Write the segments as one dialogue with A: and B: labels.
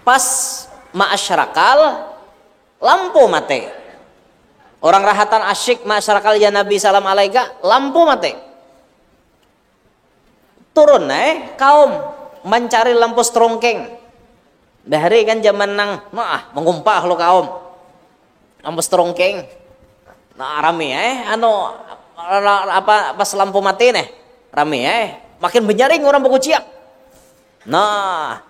A: Pas ma'asyarakal lampu mati. Orang rahatan asyik ma'asyarakal ya Nabi salam alaika, lampu mati. Turun kaum mencari lampu strongkeng. Dari kan zaman nang mengumpah lo kaum. Lampu strongkeng. Nah rame pas lampu mati rame makin benyaring orang berkuciak. Nah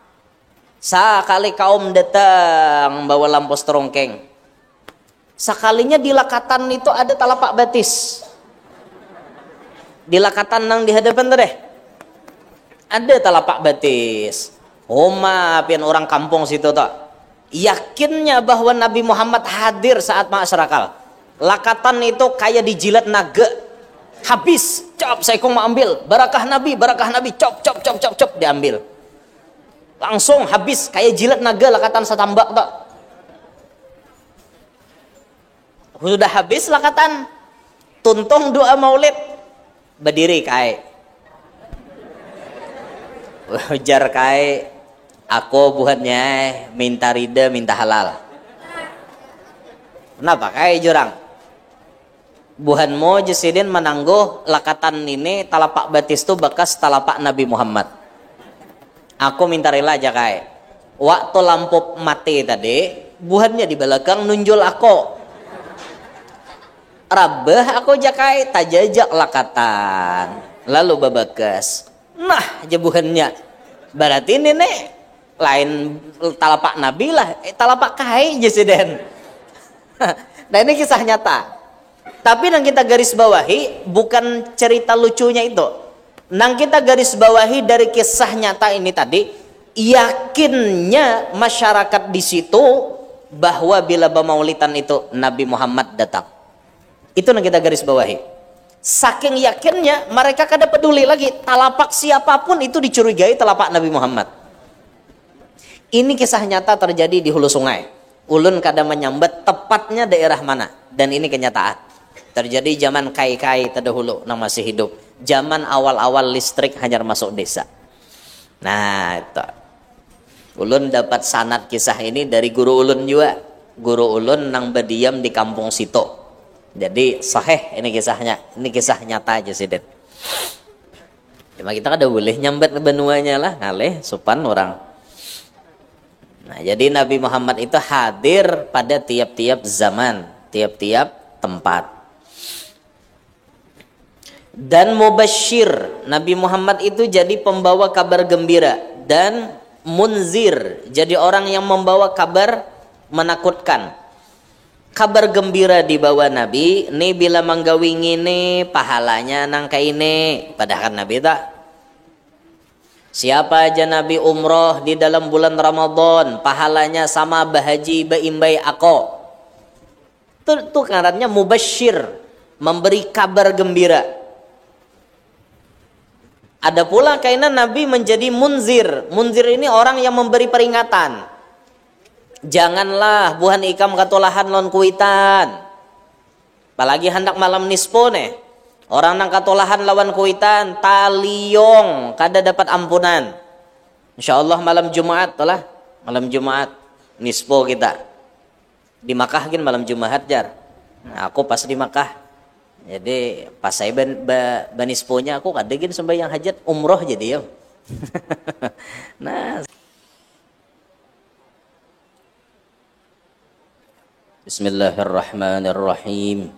A: sakali kaum datang bawa lampu strongkeng, sakalinya di lakatan itu ada talapak batis. Di lakatan nang di hadapan tuh deh ada talapak batis. Pian orang kampung situ tuh yakinnya bahwa Nabi Muhammad hadir saat ma'asyarakal. Lakatan itu kayak dijilat naga, habis cop saya mau ambil barakah Nabi cop diambil langsung habis kayak jilat naga lakatan satambak tak. Sudah habis lakatan tuntung doa maulid berdiri kai ujar kai aku buatnya minta rida minta halal. Kenapa kai jurang buhanmu jesidin menangguh lakatan ini talapak batis tu bekas talapak Nabi Muhammad. Aku minta rela aja kai. Waktu lampu mati tadi, buhannya di belakang nunjul aku. Rabah aku jakai tajajak lakatan. Lalu babakas. Nah, buhannya. Berarti ini lain talapak Nabi lah, talapak kai jesiden. Nah ini kisah nyata. Tapi yang kita garis bawahi bukan cerita lucunya itu. Nang kita garis bawahi dari kisah nyata ini tadi, yakinnya masyarakat di situ bahwa bila bamaulitan itu Nabi Muhammad datang. Itu yang kita garis bawahi. Saking yakinnya mereka kada peduli lagi talapak siapapun itu dicurigai talapak Nabi Muhammad. Ini kisah nyata terjadi di hulu sungai. Ulun kada menyambat tepatnya daerah mana, dan ini kenyataan. Terjadi zaman kai-kai terdahulu yang masih hidup. Zaman awal-awal listrik hanya masuk desa. Nah itu ulun dapat sanad kisah ini dari guru ulun juga. Guru ulun nang berdiam di kampung situ. Jadi sahih ini kisahnya. Ini kisah nyata aja sih Den. Cuma kita kada boleh nyambat benuanya lah, ngalih sopan orang. Nah jadi Nabi Muhammad itu hadir pada tiap-tiap zaman, tiap-tiap tempat. Dan mubasyir, Nabi Muhammad itu jadi pembawa kabar gembira, dan munzir, jadi orang yang membawa kabar menakutkan. Kabar gembira dibawa Nabi, nih bila manggawing ini pahalanya nangka ini, padahal Nabi tak. Siapa aja Nabi umroh di dalam bulan Ramadan, pahalanya sama bahaji baimbai ako. Itu karannya mubasyir, memberi kabar gembira. Ada pula kainan Nabi menjadi munzir. Munzir ini orang yang memberi peringatan. Janganlah buhan ikam katolahan lon kuitan. Apalagi hendak malam nispo Orang nang katolahan lawan kuitan taliyong kada dapat ampunan. Insyaallah malam Jumat lah. Malam Jumat nispo kita. Di Makkah kan malam Jumat jar. Nah, aku pas di Makkah. Jadi pas saya banisponya aku kadegin sembahyang hajat umroh jadi ya. Nah. Bismillahirrahmanirrahim.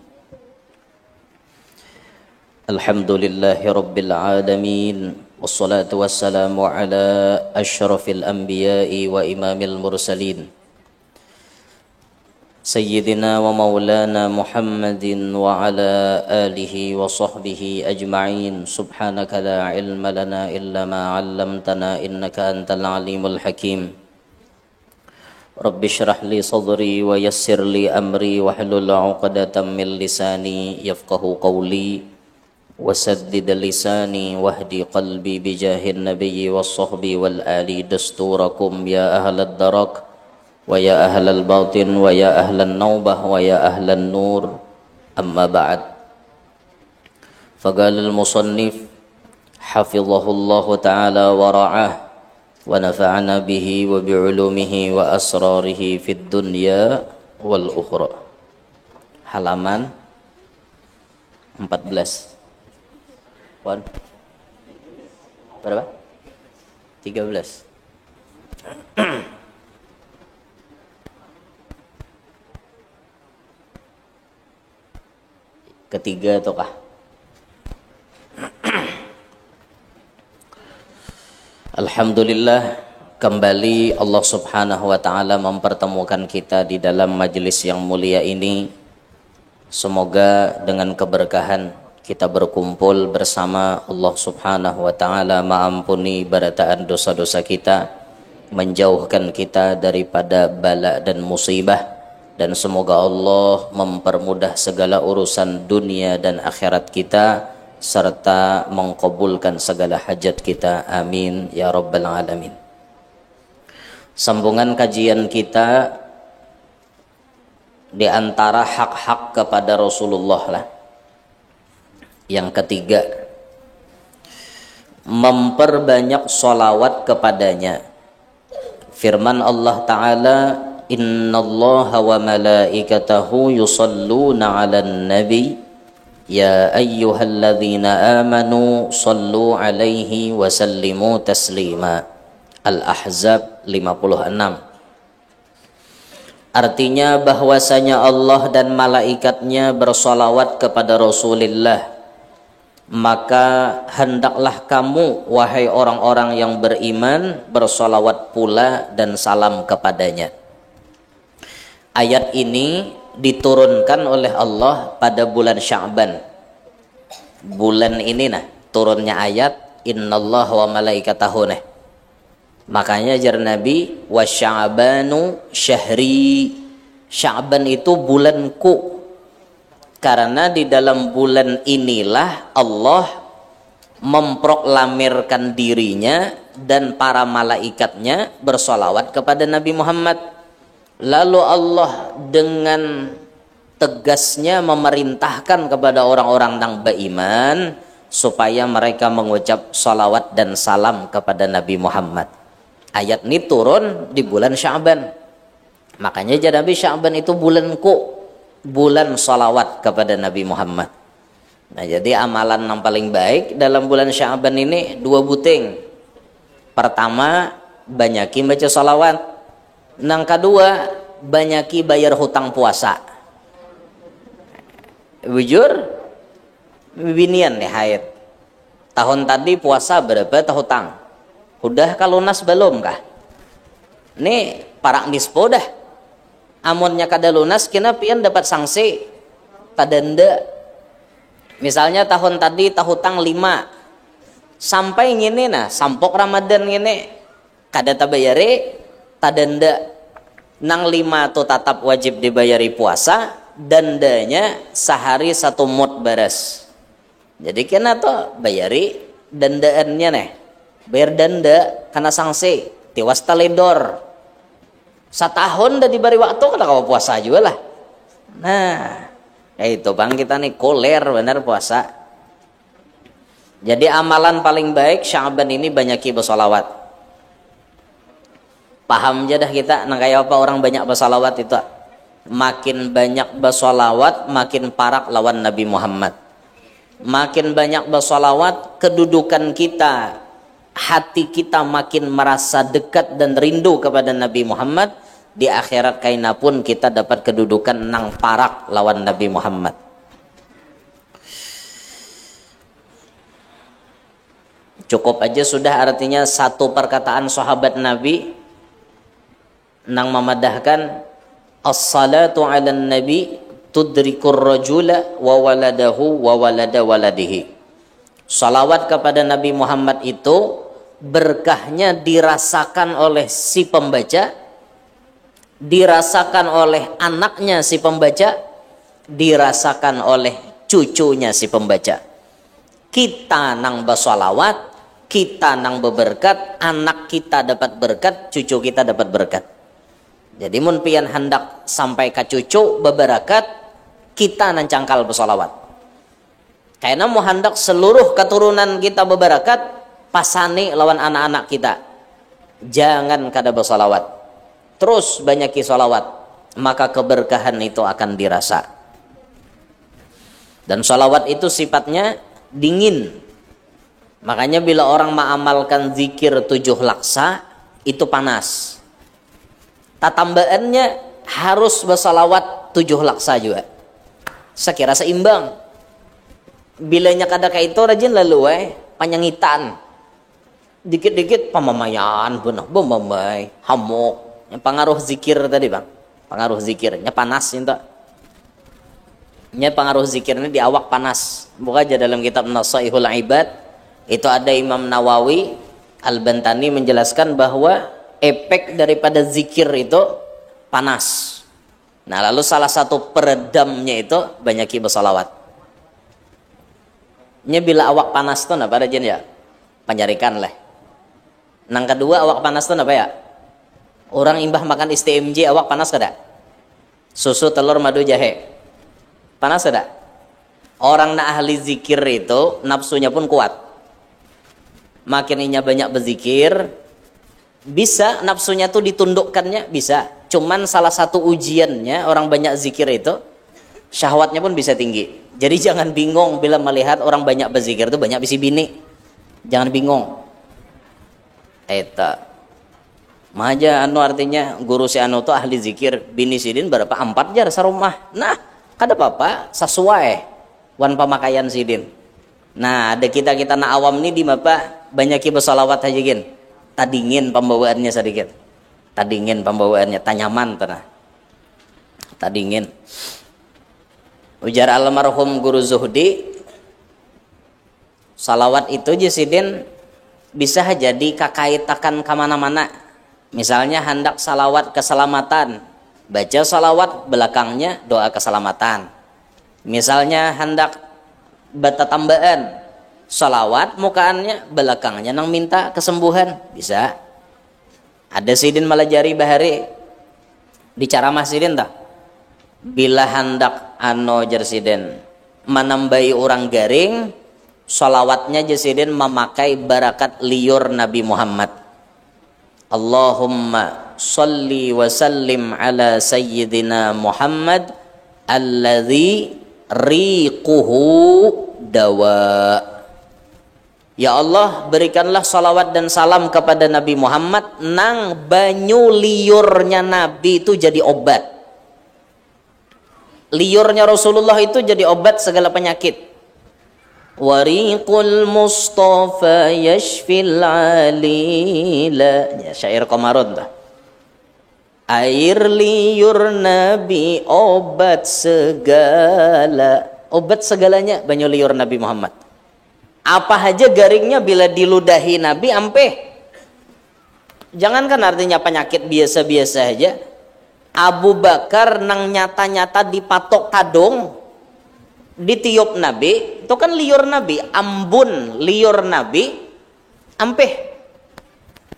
A: Alhamdulillahi rabbil alamin. Wassalatu wassalamu ala asyrafil anbiya'i wa imamil mursalin. Sayyidina wa maulana Muhammadin wa ala alihi wa sahbihi ajma'in. Subhanaka la ilma lana illa ma 'allamtana innaka antal alimul hakim. Rabbi shrah li sadri wa yassir li amri wa hlul 'uqdatam min lisani yafqahu qawli wa saddid lisani wahdi qalbi bijahin nabiyyi was sahbi wal ali dasturakum ya ahlad darak wa ya ahlal batin wa ya ahlan naubah wa ya ahlan nur amma ba'd. Faqala al-musannif hafizahullahu ta'ala wa ra'ah ونفعنا به وبعلومه وأسراره في الدنيا والأخرى. Halaman 14. Pon. Berapa? 13. Ketiga ataukah? Alhamdulillah, kembali Allah Subhanahu wa taala mempertemukan kita di dalam majelis yang mulia ini. Semoga dengan keberkahan kita berkumpul bersama Allah Subhanahu wa taala mengampuni barataan dosa-dosa kita, menjauhkan kita daripada bala dan musibah, dan semoga Allah mempermudah segala urusan dunia dan akhirat kita serta mengkabulkan segala hajat kita. Amin ya rabbal alamin. Sambungan kajian kita di antara hak-hak kepada Rasulullah lah. Yang ketiga, memperbanyak sholawat kepadanya. Firman Allah Ta'ala, innallaha wa malaikatahu yusalluna 'alan nabi ya ayyuhalladzina amanu sallu 'alaihi wa sallimu taslima. Al-Ahzab 56. Artinya bahwasanya Allah dan malaikatnya bersolawat kepada Rasulullah, maka hendaklah kamu wahai orang-orang yang beriman bersolawat pula dan salam kepadanya. Ayat ini diturunkan oleh Allah pada bulan Sya'ban. Bulan ini turunnya ayat innallaha wa malaikatahu. Makanya jar Nabi wa sya'banu syahri. Sya'ban itu bulanku. Karena di dalam bulan inilah Allah memproklamirkan dirinya dan para malaikatnya bersolawat kepada Nabi Muhammad. Lalu Allah dengan tegasnya memerintahkan kepada orang-orang yang beriman supaya mereka mengucap solawat dan salam kepada Nabi Muhammad. Ayat ini turun di bulan Sya'ban. Makanya jadi Nabi Sya'ban itu bulanku, bulan salawat kepada Nabi Muhammad. Nah, jadi amalan yang paling baik dalam bulan Sya'ban ini dua buting. Pertama, banyaki baca salawat. Yang kedua, banyaki bayar hutang puasa. Bujur binian nih haid. Tahun tadi puasa berapa tah hutang? Udah kalau lunas belum kah? Nih para nispo dah. Amunnya kada lunas kena pian dapat sanksi tadenda. Misalnya tahun tadi tahutang 5 sampai ngene sampok Ramadan ngene kada tabayari tadenda. Nang 5 tuh tetap wajib dibayari puasa, dendanya sehari 1 mut beres. Jadi kena tuh bayari dendaannya bayar denda karena sanksi tiwas taledor. Setahun dah diberi waktu kada kau puasa juga lah. Nah, itu bang kita nih koler benar puasa. Jadi amalan paling baik Sya'ban ini banyaki bersolawat. Paham aja dah kita nang kayak apa orang banyak bersolawat itu. Makin banyak bersolawat makin parak lawan Nabi Muhammad. Makin banyak bersolawat kedudukan kita, hati kita makin merasa dekat dan rindu kepada Nabi Muhammad. Di akhirat kaina pun kita dapat kedudukan nang parak lawan Nabi Muhammad. Cukup aja sudah artinya satu perkataan sahabat Nabi nang memadahkan as-salatu 'alan nabi tudrikur rajula wa waladahu wa walada waladihi. Salawat kepada Nabi Muhammad itu berkahnya dirasakan oleh si pembaca, dirasakan oleh anaknya si pembaca, dirasakan oleh cucunya si pembaca. Kita nang bersolawat, kita nang berberkat, anak kita dapat berkat, cucu kita dapat berkat. Jadi mun pian hendak sampai ke cucu berberkat, kita nang cangkal bersolawat. Karena mau hendak seluruh keturunan kita berberkat, pasani lawan anak-anak kita. Jangan kada bersalawat, terus banyaki salawat, maka keberkahan itu akan dirasa. Dan salawat itu sifatnya dingin. Makanya bila orang mengamalkan zikir 7 laksa itu panas. Tatambaannya harus bersalawat 7 laksa juga. Saya kira seimbang. Bilanya kada kayak itu rajin lalu panyangitan. Dikit-dikit pamamayan benar bombai hamuk. Yang pengaruh zikir tadi bang, pengaruh zikirnya panas itu. Nya pengaruh zikirnya di awak panas. Buka aja dalam kitab Nasaihul Ibad itu ada Imam Nawawi Al-Bantani menjelaskan bahwa efek daripada zikir itu panas. Nah lalu salah satu peredamnya itu banyaki bersalawat. Nya bila awak panas tuh apa rajin ya? Panjarikan lah. Nang kedua awak panas tuh apa ya? Orang imbah makan ISTMJ awak panas kada? Susu, telur, madu, jahe. Panas kada? Orang nak ahli zikir itu nafsunya pun kuat. Makin inya banyak berzikir, bisa nafsunya tuh ditundukkannya bisa. Cuman salah satu ujiannya orang banyak zikir itu syahwatnya pun bisa tinggi. Jadi jangan bingung bila melihat orang banyak berzikir itu banyak bisi bini. Jangan bingung. Eta maja anu artinya guru si anu tuh ahli zikir bini sidin berapa 4 jar sarumah. Nah kada apa-apa sesuai wan pemakaian sidin. Nah ada kita na awam nih di mapa banyaki bersalawat aja gin. Tadingin pembawaannya sedikit. Tadingin pembawaannya tanyaman tanah. Tadingin. Ujar almarhum guru Zuhdi salawat itu jasidin bisa jadi kakaitakan kemana-mana. Misalnya hendak salawat keselamatan, baca salawat belakangnya doa keselamatan. Misalnya hendak bata tambahan, salawat mukaannya belakangnya nang minta kesembuhan, bisa. Ada sidin malajari bahari di cara masjidin tak? Bila hendak jersiden menambahi orang garing, salawatnya jasidin memakai barakat liur Nabi Muhammad. Allahumma salli wa sallim ala sayyidina Muhammad alladzi riquhu dawa. Ya Allah, berikanlah salawat dan salam kepada Nabi Muhammad nang banyu liurnya Nabi itu jadi obat. Liurnya Rasulullah itu jadi obat segala penyakit. Wariqul Mustafa yashfil alila. Ya, syair Qamarun dah. Air liur Nabi obat segala. Obat segalanya banyu liur Nabi Muhammad. Apa aja garingnya bila diludahi Nabi ampeh. Jangankan artinya penyakit biasa-biasa aja. Abu Bakar nang nyata-nyata dipatok kadung ditiup Nabi, itu kan liur Nabi, ambun liur Nabi ampeh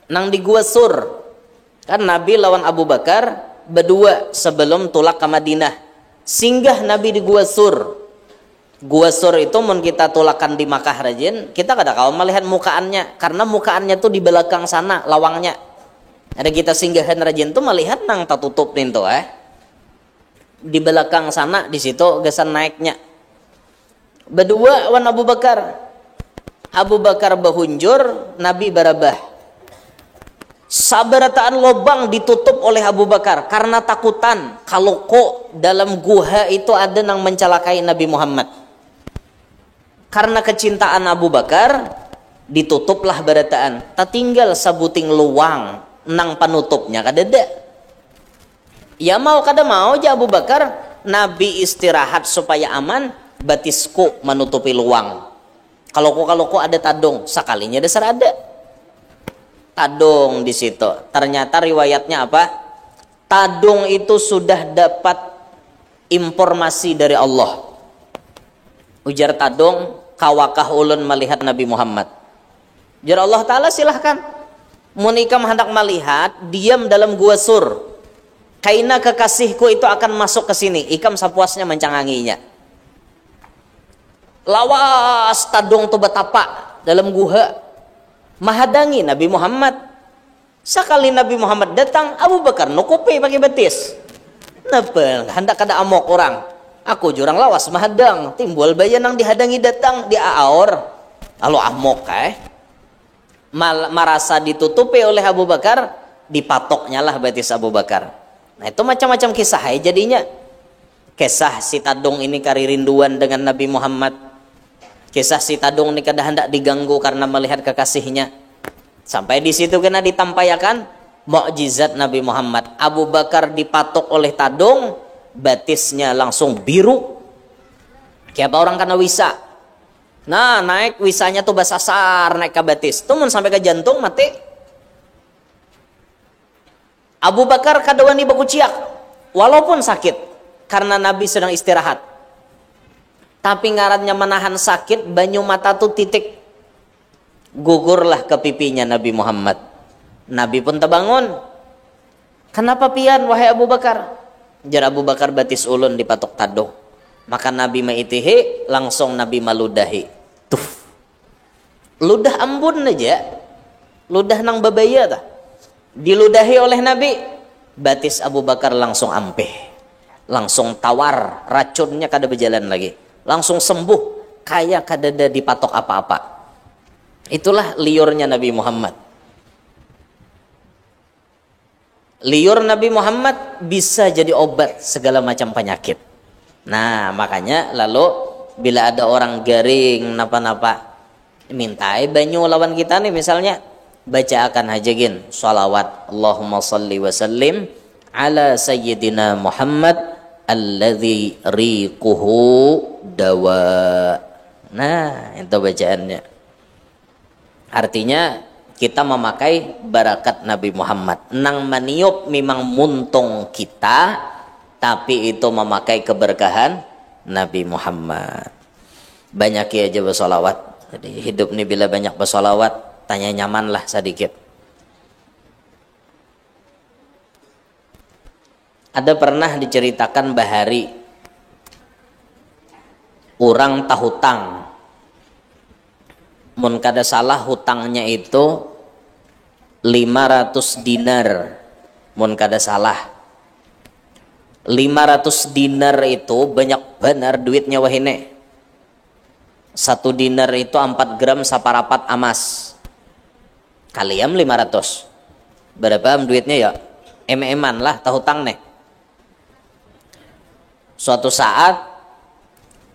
A: nang di Gua Sur. Kan Nabi lawan Abu Bakar berdua sebelum tulak ke Madinah. Singgah Nabi di Gua Sur. Gua Sur itu mun kita tulakan di Makkah rajin, kita kada kawan melihat mukaannya karena mukaannya tuh di belakang sana lawangnya. Ada kita singgahan rajin tuh melihat nang tertutup pintu di belakang sana di situ gesan naiknya. Berdua wan Abu Bakar. Abu Bakar bahunjur, Nabi barabah. Sabarataan lobang ditutup oleh Abu Bakar karena takutan kalau kok dalam guha itu ada nang mencelakai Nabi Muhammad. Karena kecintaan Abu Bakar ditutuplah barataan. Tatinggal sabuting luang nang panutupnya kadada. Ya mau kada mau aja Abu Bakar Nabi istirahat supaya aman, batisku menutupi luang. Kalau kok ada tadung, sekalinya dasar ada tadung di situ. Ternyata riwayatnya apa? Tadung itu sudah dapat informasi dari Allah. Ujar tadung, kawakah ulun melihat Nabi Muhammad. Ujar Allah Ta'ala silahkan. Mun ikam hendak melihat, diam dalam Gua Sur. Kaina kekasihku itu akan masuk ke sini. Ikam sapuasnya mencanganginya. Lawas tadung tu betapa dalam guha. Mahadangi Nabi Muhammad. Sekali Nabi Muhammad datang, Abu Bakar nukupi pakai betis. Napa hendak kada amok orang. Aku jurang lawas mahadang, timbul bayanang dihadangi datang di aor. Lalu amok merasa ditutupi oleh Abu Bakar, dipatoknya lah betis Abu Bakar. Nah itu macam-macam kisah jadinya. Kisah si Tadung ini karirinduan dengan Nabi Muhammad. Kisah si Tadung ini kada hendak diganggu karena melihat kekasihnya. Sampai di situ kena ditampayakan mukjizat Nabi Muhammad. Abu Bakar dipatok oleh Tadung, batisnya langsung biru. Kayak orang kena wisa. Nah, naik wisanya tuh basasar, naik ke batis. Tumun sampai ke jantung mati. Abu Bakar kadawani baku ciak. Walaupun sakit karena Nabi sedang istirahat. Tapi ngarannya menahan sakit, banyu mata tuh titik. Gugurlah ke pipinya Nabi Muhammad. Nabi pun terbangun. Kenapa pian wahai Abu Bakar? Jar Abu Bakar batis ulun dipatok Tadung. Maka Nabi maitihi, langsung Nabi maludahi. Tuh. Ludah ambun aja. Ludah nang babaya dah. Diludahi oleh Nabi. Batis Abu Bakar langsung ampeh. Langsung tawar, racunnya kada berjalan lagi. Langsung sembuh, kayak kada ada dipatok apa-apa. Itulah liurnya Nabi Muhammad. Liur Nabi Muhammad bisa jadi obat segala macam penyakit. Nah makanya lalu bila ada orang garing napa-napa, mintai banyu lawan kita nih misalnya, baca akan hajagin sholawat Allahumma salli wa sallim ala sayyidina Muhammad alladzi riquhu dawa. Nah itu bacaannya. Artinya kita memakai barakat Nabi Muhammad. Nang maniup memang muntung kita, tapi itu memakai keberkahan Nabi Muhammad. Banyak ya aja bersolawat. Jadi hidup ini bila banyak bersolawat, tanya nyaman lah sedikit. Ada pernah diceritakan bahari orang tahutang. Mun kada salah hutangnya itu 500 dinar. Mun kada salah 500 dinar itu banyak benar duitnya wahine. 1 dinar itu 4 gram saparapat amas. Kalian 500. Berapa duitnya ya? Em-eman lah tahutang nih. Suatu saat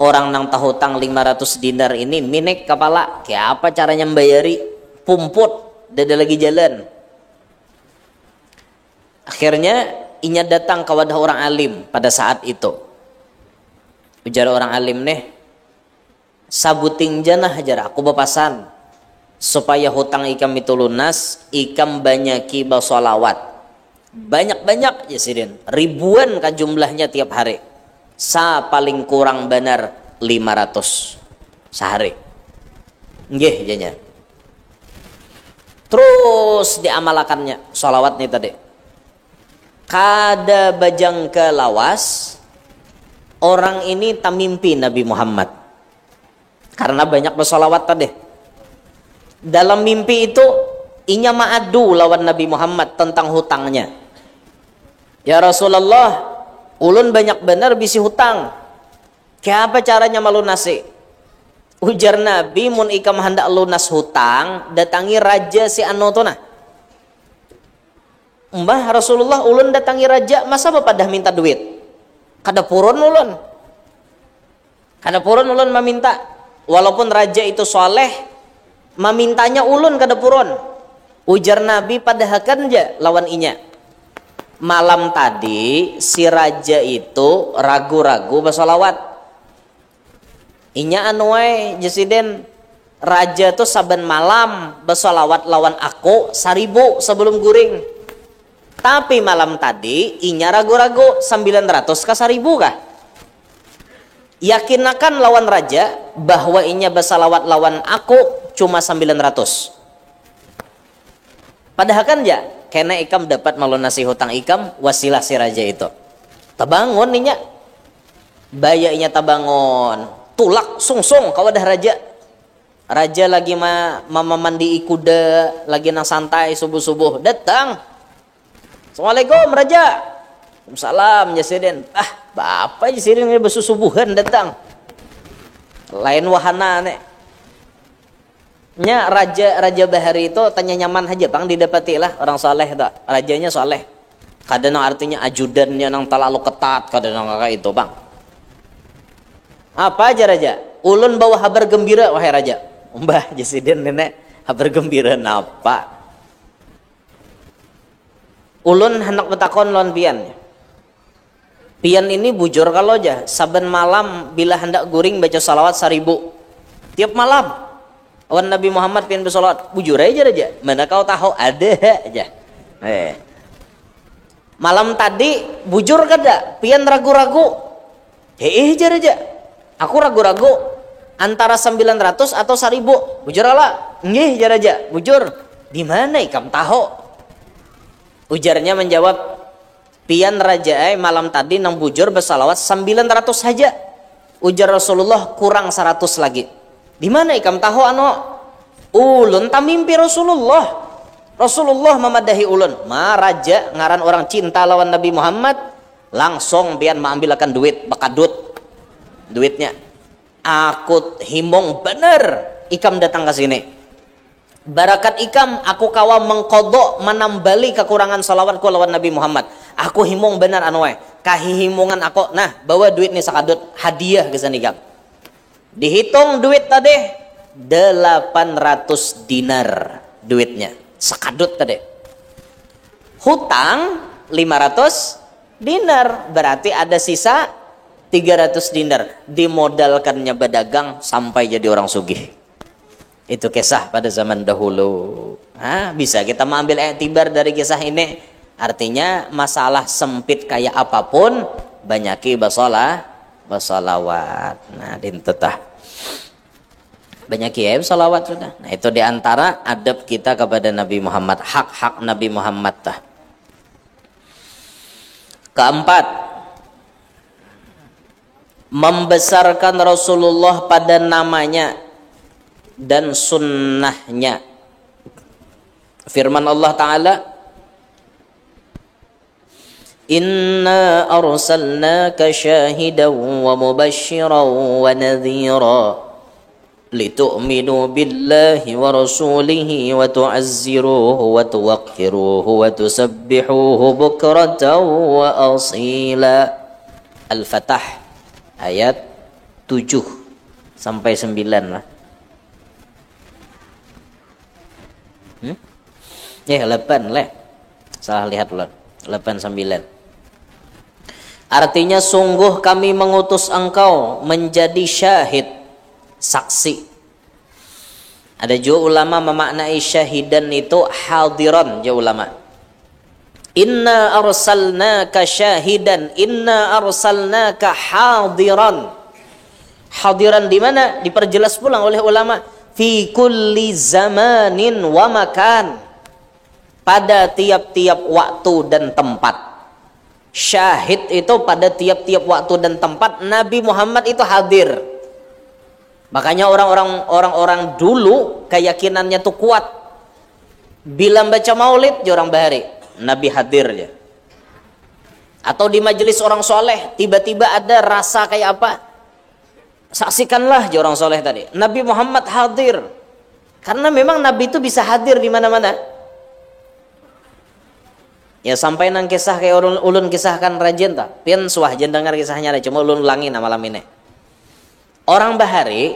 A: orang nang tahutang 500 dinar ini minik kepala, kayak apa caranya membayari, pumput, dada lagi jalan. Akhirnya inya datang ke wadah orang alim pada saat itu. Ujar orang alim nih, sabuting janah jar aku bapasan supaya hutang ikam itu lunas, ikam banyaki basolawat. Banyak-banyak ya sidin, ribuan kan jumlahnya tiap hari. Sa paling kurang benar 500 sehari. Nggih janya. Terus diamalakannya sholawat nih tadi. Kada bajang ke lawas, orang ini tamimpi Nabi Muhammad. Karena banyak bersolawat tadi. Dalam mimpi itu inya ma'adu lawan Nabi Muhammad tentang hutangnya. Ya Rasulullah, ulun banyak benar bisi hutang. Kayak apa caranya melunasi? Ujar Nabi, mun ikam hendak lunas hutang, datangi raja si anu tu nah. Mbah Rasulullah, ulun datangi raja, masa bapak dah minta duit? Kada purun ulun. Kada purun ulun meminta. Walaupun raja itu soleh, memintanya ulun kada purun. Ujar Nabi, padahakan ja lawan inya. Malam tadi si raja itu ragu-ragu bersolawat. Inya anuai jesiden raja tuh saben malam bersolawat lawan aku 1000 sebelum guring. Tapi malam tadi inya ragu-ragu 900 ke 1000 kah? Yakinakan lawan raja bahwa inya bersolawat lawan aku cuma 900. Padahal kan ya, karena ikam dapat melunasi hutang ikam, wasilah si raja itu. Tabangun ninya. Bayainya tabangun. Tulak sungsung kawadah raja. Raja lagi mandi kuda, lagi nang santai subuh-subuh, datang. Assalamualaikum raja. Salam Jasidin. Bapak Jasidin ini bersusubuhan datang. Lain wahana nek. Nya raja bahari itu tanya nyaman aja bang, didapati lah orang soleh tak. Rajanya soleh. Kadang artinya ajudannya nang terlalu ketat, kadang kakak itu bang. Apa aja raja? Ulun bawa kabar gembira wahai raja. Mbah Jasidin nenek kabar gembira napa? Ulun hendak betakon lon pian. Pian ini bujur kalau aja. Saben malam bila hendak guring baca salawat 1000. Tiap malam. Awan Nabi Muhammad pian bersalawat. Bujur aja raja. Mana kau tahu ada aja. Malam tadi bujur kada. Pian ragu-ragu. Aja raja. Aku ragu-ragu. Antara 900 atau 1000. Bujur ala. Nggih raja. Bujur. Di mana ikam tahu? Ujarnya menjawab, pian raja malam tadi nang bujur bersalawat 900 saja. Ujar Rasulullah kurang 100 lagi. Di mana ikam tahu anu? Ulun tamimpi Rasulullah. Rasulullah memadahi ulun. Ma raja ngaran orang cinta lawan Nabi Muhammad, langsung pian mengambilkan duit bakadut. Duitnya. Aku himong bener ikam datang ke sini. Barakat ikam aku kawa mengkodok menambali kekurangan salawatku lawan Nabi Muhammad. Aku himung benar anu wae. Kahihimungan aku. Nah, bawa duit nih sakadut hadiah ke sana ikam. Dihitung duit tadi 800 dinar duitnya. Sakadut tadi. Hutang 500 dinar, berarti ada sisa 300 dinar. Dimodalkannya berdagang sampai jadi orang sugih. Itu kisah pada zaman dahulu. Bisa kita mengambil iktibar dari kisah ini. Artinya masalah sempit kayak apapun, banyaki basolawat. Nah, dintetah. Banyaki basolawat sudah. Nah, itu diantara adab kita kepada Nabi Muhammad. Hak-hak Nabi Muhammad tah. Keempat, membesarkan Rasulullah pada namanya dan sunnahnya. Firman Allah Ta'ala, Inna arsalnaka syahidan wa mubashiran wa nadhira litu'minu billahi wa rasulihi wa tu'azziruhu wa tuwaqqiruhu wa tusabbihuhu bukratan wa asila. Al-Fatah ayat 7 sampai 9 lah. 8 leh. Salah lihat lon. 8 9. Artinya sungguh kami mengutus engkau menjadi syahid, saksi. Ada juga ulama memaknai syahidan itu hadiran, juga ulama. Inna arsalnaka syahidan, inna arsalnaka hadiran. Hadiran di mana? Diperjelas pulang oleh ulama. Fi kulli zamanin wa makan. Pada tiap-tiap waktu dan tempat. Syahid itu pada tiap-tiap waktu dan tempat Nabi Muhammad itu hadir. Makanya orang-orang dulu keyakinannya tuh kuat. Bila baca maulid orang bahari, Nabi hadir aja. Atau di majelis orang soleh tiba-tiba ada rasa kayak apa? Saksikanlah orang soleh tadi. Nabi Muhammad hadir. Karena memang Nabi itu bisa hadir di mana-mana. Ya sampai nang kisah kayak ulun kisahkan rajin tak. Pian suah jen dengar kisahnya ada, cuma ulun ulangi malam ini. Orang bahari,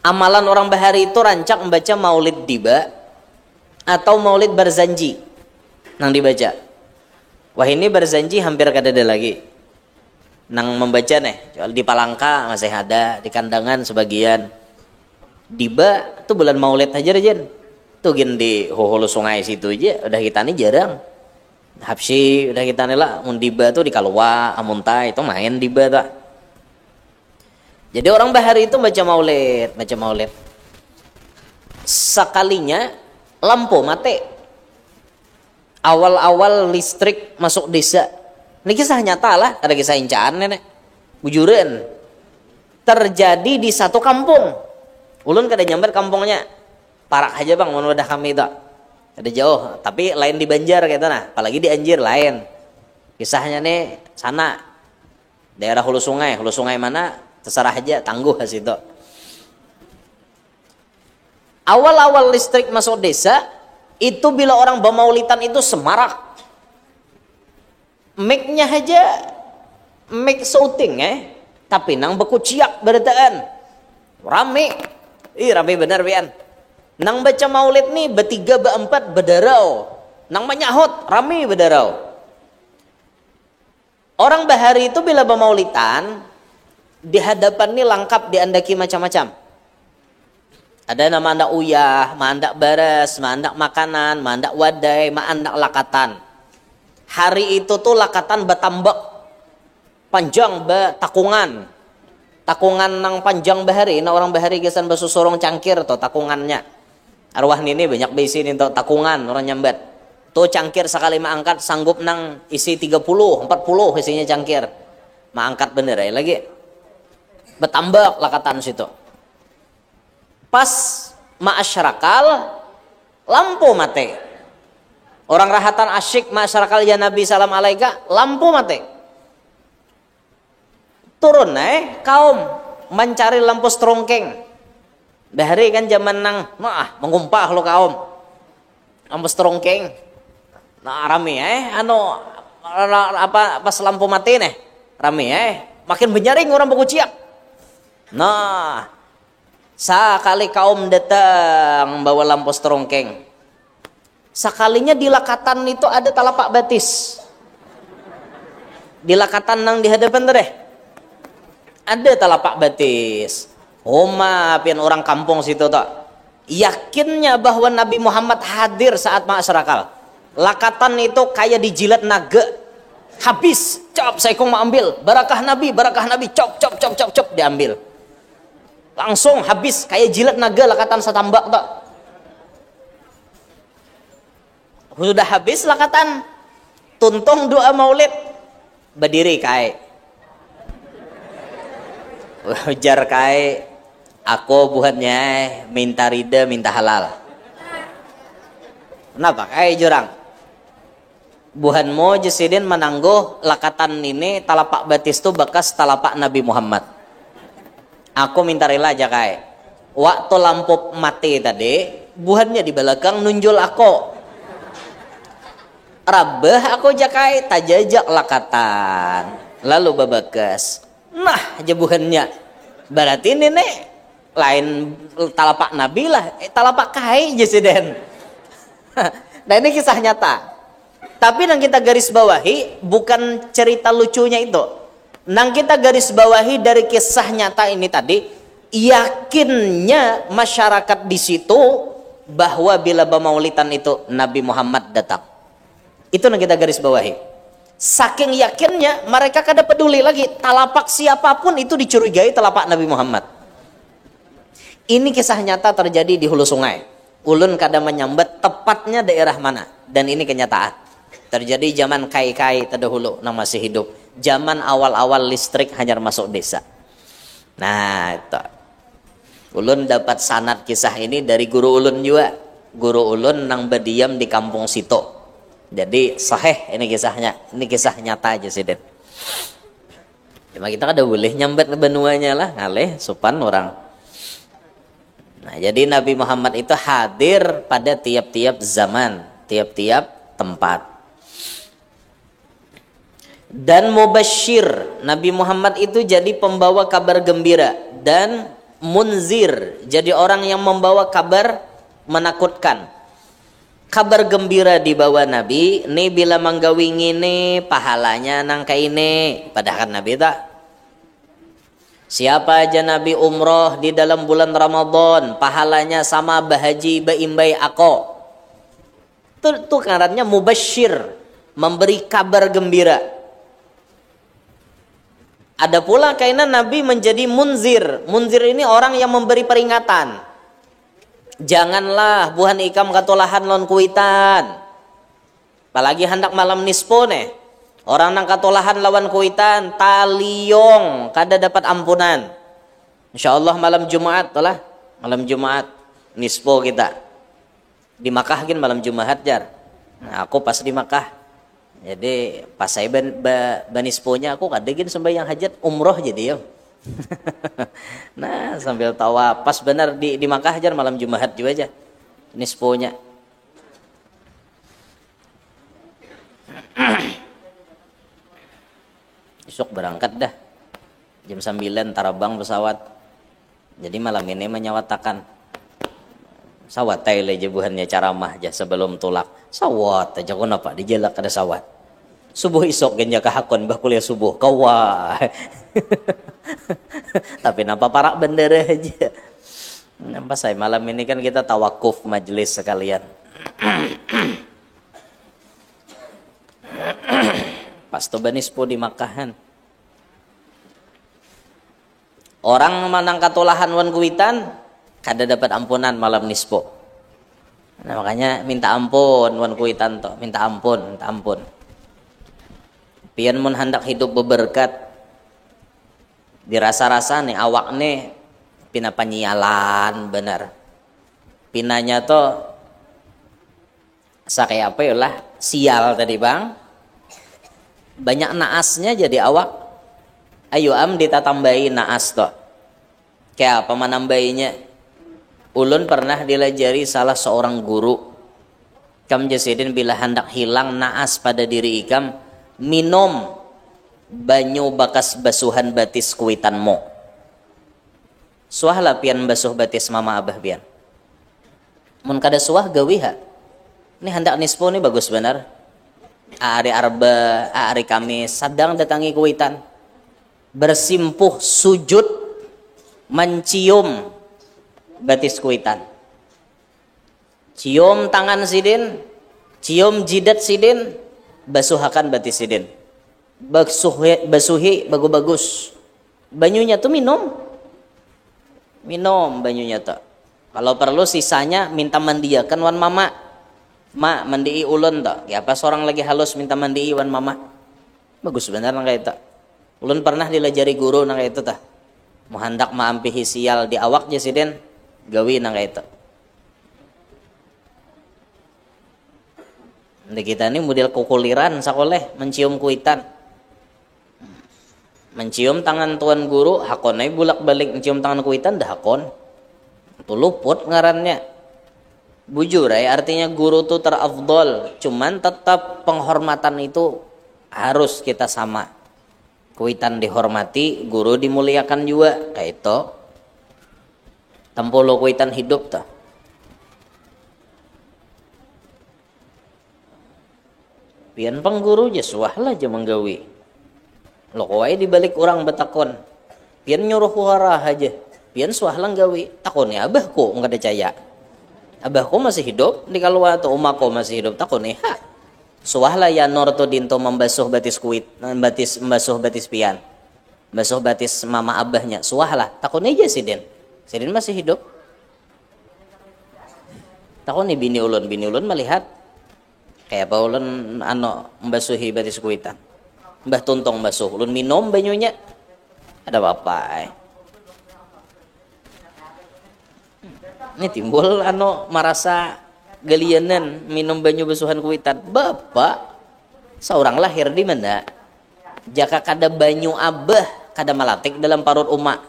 A: amalan orang bahari itu rancak membaca maulid diba atau maulid barzanji. Nang dibaca. Wah ini barzanji hampir kada ada lagi. Nang membaca nih, di Palangka masih ada, di Kandangan sebagian. Diba itu bulan maulid aja jen. Tuh gini di hulu sungai situ aja udah kita nih jarang. Habsi udah kita nih lah diba tuh di Kalwa, Amuntai itu main diba tuh. Jadi orang bahari itu baca maulid. Sekalinya lampu mati. Awal-awal listrik masuk desa. Ini kisah nyata lah, ada kisah incaan nenek. Bujuran. Terjadi di satu kampung. Ulun kada nyambat kampungnya. Parak aja bang, mun udah kami itu. Ada jauh, tapi lain di Banjar gitu nah, apalagi di Anjir lain. Kisahnya nih sana daerah hulu sungai mana terserah aja, tangguh ke situ. Awal-awal listrik masuk desa itu bila orang bamaulitan itu semarak. Mic-nya aja mic syuting tapi nang bekuciak berataan. Rame. Rame bener pian. Nang baca maulid nih bertiga berempat berdarau. Nang menyahut rame berdarau. Orang bahari itu bila bamaulitan di hadapan nih lengkap diandaki macam-macam. Ada nama andak uyah, mandak baras, mandak makanan, mandak wadai, mandak lakatan. Hari itu tuh lakatan batambak panjang takungan. Takungan nang panjang bahari, nah orang bahari gesan basusorong cangkir tuh takungannya. Arwah ini banyak besi nih tuh takungan orang nyambat. Tuh cangkir sekali maangkat sanggup nang isi 30, 40 isinya cangkir. Maangkat bener ya lagi. Batambak lakatan situ. Pas ma'asyarakal lampu mati. Orang rahatan asyik ma'asyarakal ya Nabi salam alaika lampu mati. Turun kaum mencari lampu strongking. Bahari kan zaman nang mengumpah lo kaum. Lampu strongking. Nah rame pas lampu mati nih rame makin benyaring orang berkuciak. Nah sakali kaum datang bawa lampu strongking. Sakalinya di lakatan itu ada talapak batis. Di lakatan nang di hadapan tuh deh. Ada talapak batis. Pian orang kampung situ tuh. Yakinnya bahwa Nabi Muhammad hadir saat ma'asyarakal. Lakatan itu kayak dijilat naga. Habis, cop saya mau ambil. Barakah Nabi, cop diambil. Langsung habis kayak jilat naga lakatan satambak tak. Sudah habis lakatan tuntung doa maulid berdiri kai ujar kai aku buatnya minta rida minta halal. Kenapa kai jurang buhanmu jesidin menangguh lakatan ini talapak batis tu bekas talapak Nabi Muhammad. Aku minta rela aja kai. Waktu lampu mati tadi, buhannya di belakang nunjul aku. Rabah aku jakai tajajak lakatan. Lalu babakas. Nah, aja buhannya. Berarti ini nih lain talapak Nabi lah, talapak kai jesiden. Nah ini kisah nyata. Tapi yang kita garis bawahi bukan cerita lucunya itu. Nang kita garis bawahi dari kisah nyata ini tadi, yakinnya masyarakat di situ bahwa bila bamaulitan itu Nabi Muhammad datang. Itu yang kita garis bawahi. Saking yakinnya mereka kada peduli lagi talapak siapapun itu dicurigai talapak Nabi Muhammad. Ini kisah nyata terjadi di hulu sungai. Ulun kada menyambat tepatnya daerah mana, dan ini kenyataan. Terjadi zaman kai-kai terdahulu yang masih hidup. Zaman awal-awal listrik hanya masuk desa. Nah, itu. Ulun dapat sanad kisah ini dari guru ulun juga. Guru ulun nang berdiam di kampung situ. Jadi sahih ini kisahnya. Ini kisah nyata aja sih, Den. Cuma kita kada boleh nyambat benuanya lah, ngalih sopan orang. Nah, jadi Nabi Muhammad itu hadir pada tiap-tiap zaman, tiap-tiap tempat. Dan mubasyir, Nabi Muhammad itu jadi pembawa kabar gembira, dan munzir, jadi orang yang membawa kabar menakutkan. Kabar gembira dibawa Nabi, nih bila manggawingi nih pahalanya nang kaini, padahal Nabi tak. Siapa aja Nabi umroh di dalam bulan Ramadan, pahalanya sama bahaji baimbai ako. Itu karannya mubasyir, memberi kabar gembira. Ada pula kainan Nabi menjadi munzir. Munzir ini orang yang memberi peringatan. Janganlah buhan ikam katolahan lon kuitan. Apalagi hendak malam nispo nih. Orang nang katolahan lawan kuitan taliyong kada dapat ampunan. Insyaallah malam Jumat lah malam Jumat nispo kita di Makkah kan malam Jumat jar. Nah, aku pas di Makkah, jadi pas saya banisponya aku kadegin sembahyang hajat umroh jadi ya. Nah sambil tawa pas benar di Makkah jar malam Jumat juga aja nisponya. Besok berangkat dah jam 9 tarabang pesawat. Jadi malam ini menyawatakan sawat taile jebuhannya caramah aja sebelum tulak. Sawat aja kenapa dijelak ada sawat. Subuh isok genja kahakon bah kuliah subuh kawa. Tapi napa parak bendera aja. Nampak saya malam ini kan kita tawakuf majelis sekalian. Pas Tobanispo di Makkahan. Orang manang katolahan wan kuitan kada dapat ampunan malam nispo. Nah, makanya minta ampun wan kuitan to, minta ampun. Pian mun hendak hidup beberkat dirasa-rasa nih awak nih pina panyialan benar. Pinanya to sakay apa ya lah sial tadi bang. Banyak naasnya jadi awak. Ayo ditatambahi naas to. Kayak apa menambahinya? Ulun pernah dilajari salah seorang guru. Kam jasidin bila hendak hilang naas pada diri ikam, minum banyu bekas basuhan batis kuitanmu. Suah lah pian basuh batis mama abah pian. Mun kada suah gawi ha. Ini hendak nispo nih bagus benar. Hari Arba, hari Kamis sedang datangi kuitan. Bersimpuh sujud mencium batis kuitan. Cium tangan sidin, cium jidat sidin, basuhakan batis sidin. Basuhi bagus-bagus. Banyunya tuh minum banyunya tuh. Kalau perlu sisanya minta mandiakan wan mama. Ma mandii ulun tuh. Ya apa seorang lagi halus minta mandii wan mama. Bagus benar nang kayak itu. Ulun pernah dilajari guru nang kayak itu tah. Mau hendak maampihi sial di awak jasiden gawi nang kayak itu. Nanti kita ini model kukuliran sakoleh mencium kuitan. Mencium tangan tuan guru hakon ay bulak-balik mencium tangan kuitan dah hakon. Itu luput ngarannya. Bujur artinya guru tuh terafdol, cuman tetap penghormatan itu harus kita sama. Kuitan dihormati, guru dimuliakan juga kayak itu. Tampolo kuitan hidup tuh. Pian pengguru jesuah lah aja menggawi. Lo kawai dibalik orang betakon. Pian nyuruh huara aja. Pian suah lang gawi. Takonnya abahku enggak ada caya. Abahku masih hidup di kalua atau umaku masih hidup takonnya. Suah lah ya norto dinto membasuh batis kuit, membasuh batis pian. Basuh batis mama abahnya. Suah lah. Takonnya aja sidin. Sidin masih hidup. Takonnya bini ulun melihat kayak apa ulun membasuhi batis kuitan. Mbah tuntong basuh, ulun minum banyunya. Ada apa? Ini timbul merasa galianan minum banyu basuhan kuitan. Bapak seorang lahir di mana? Jaka kada banyu abah kada malatik dalam parut umma.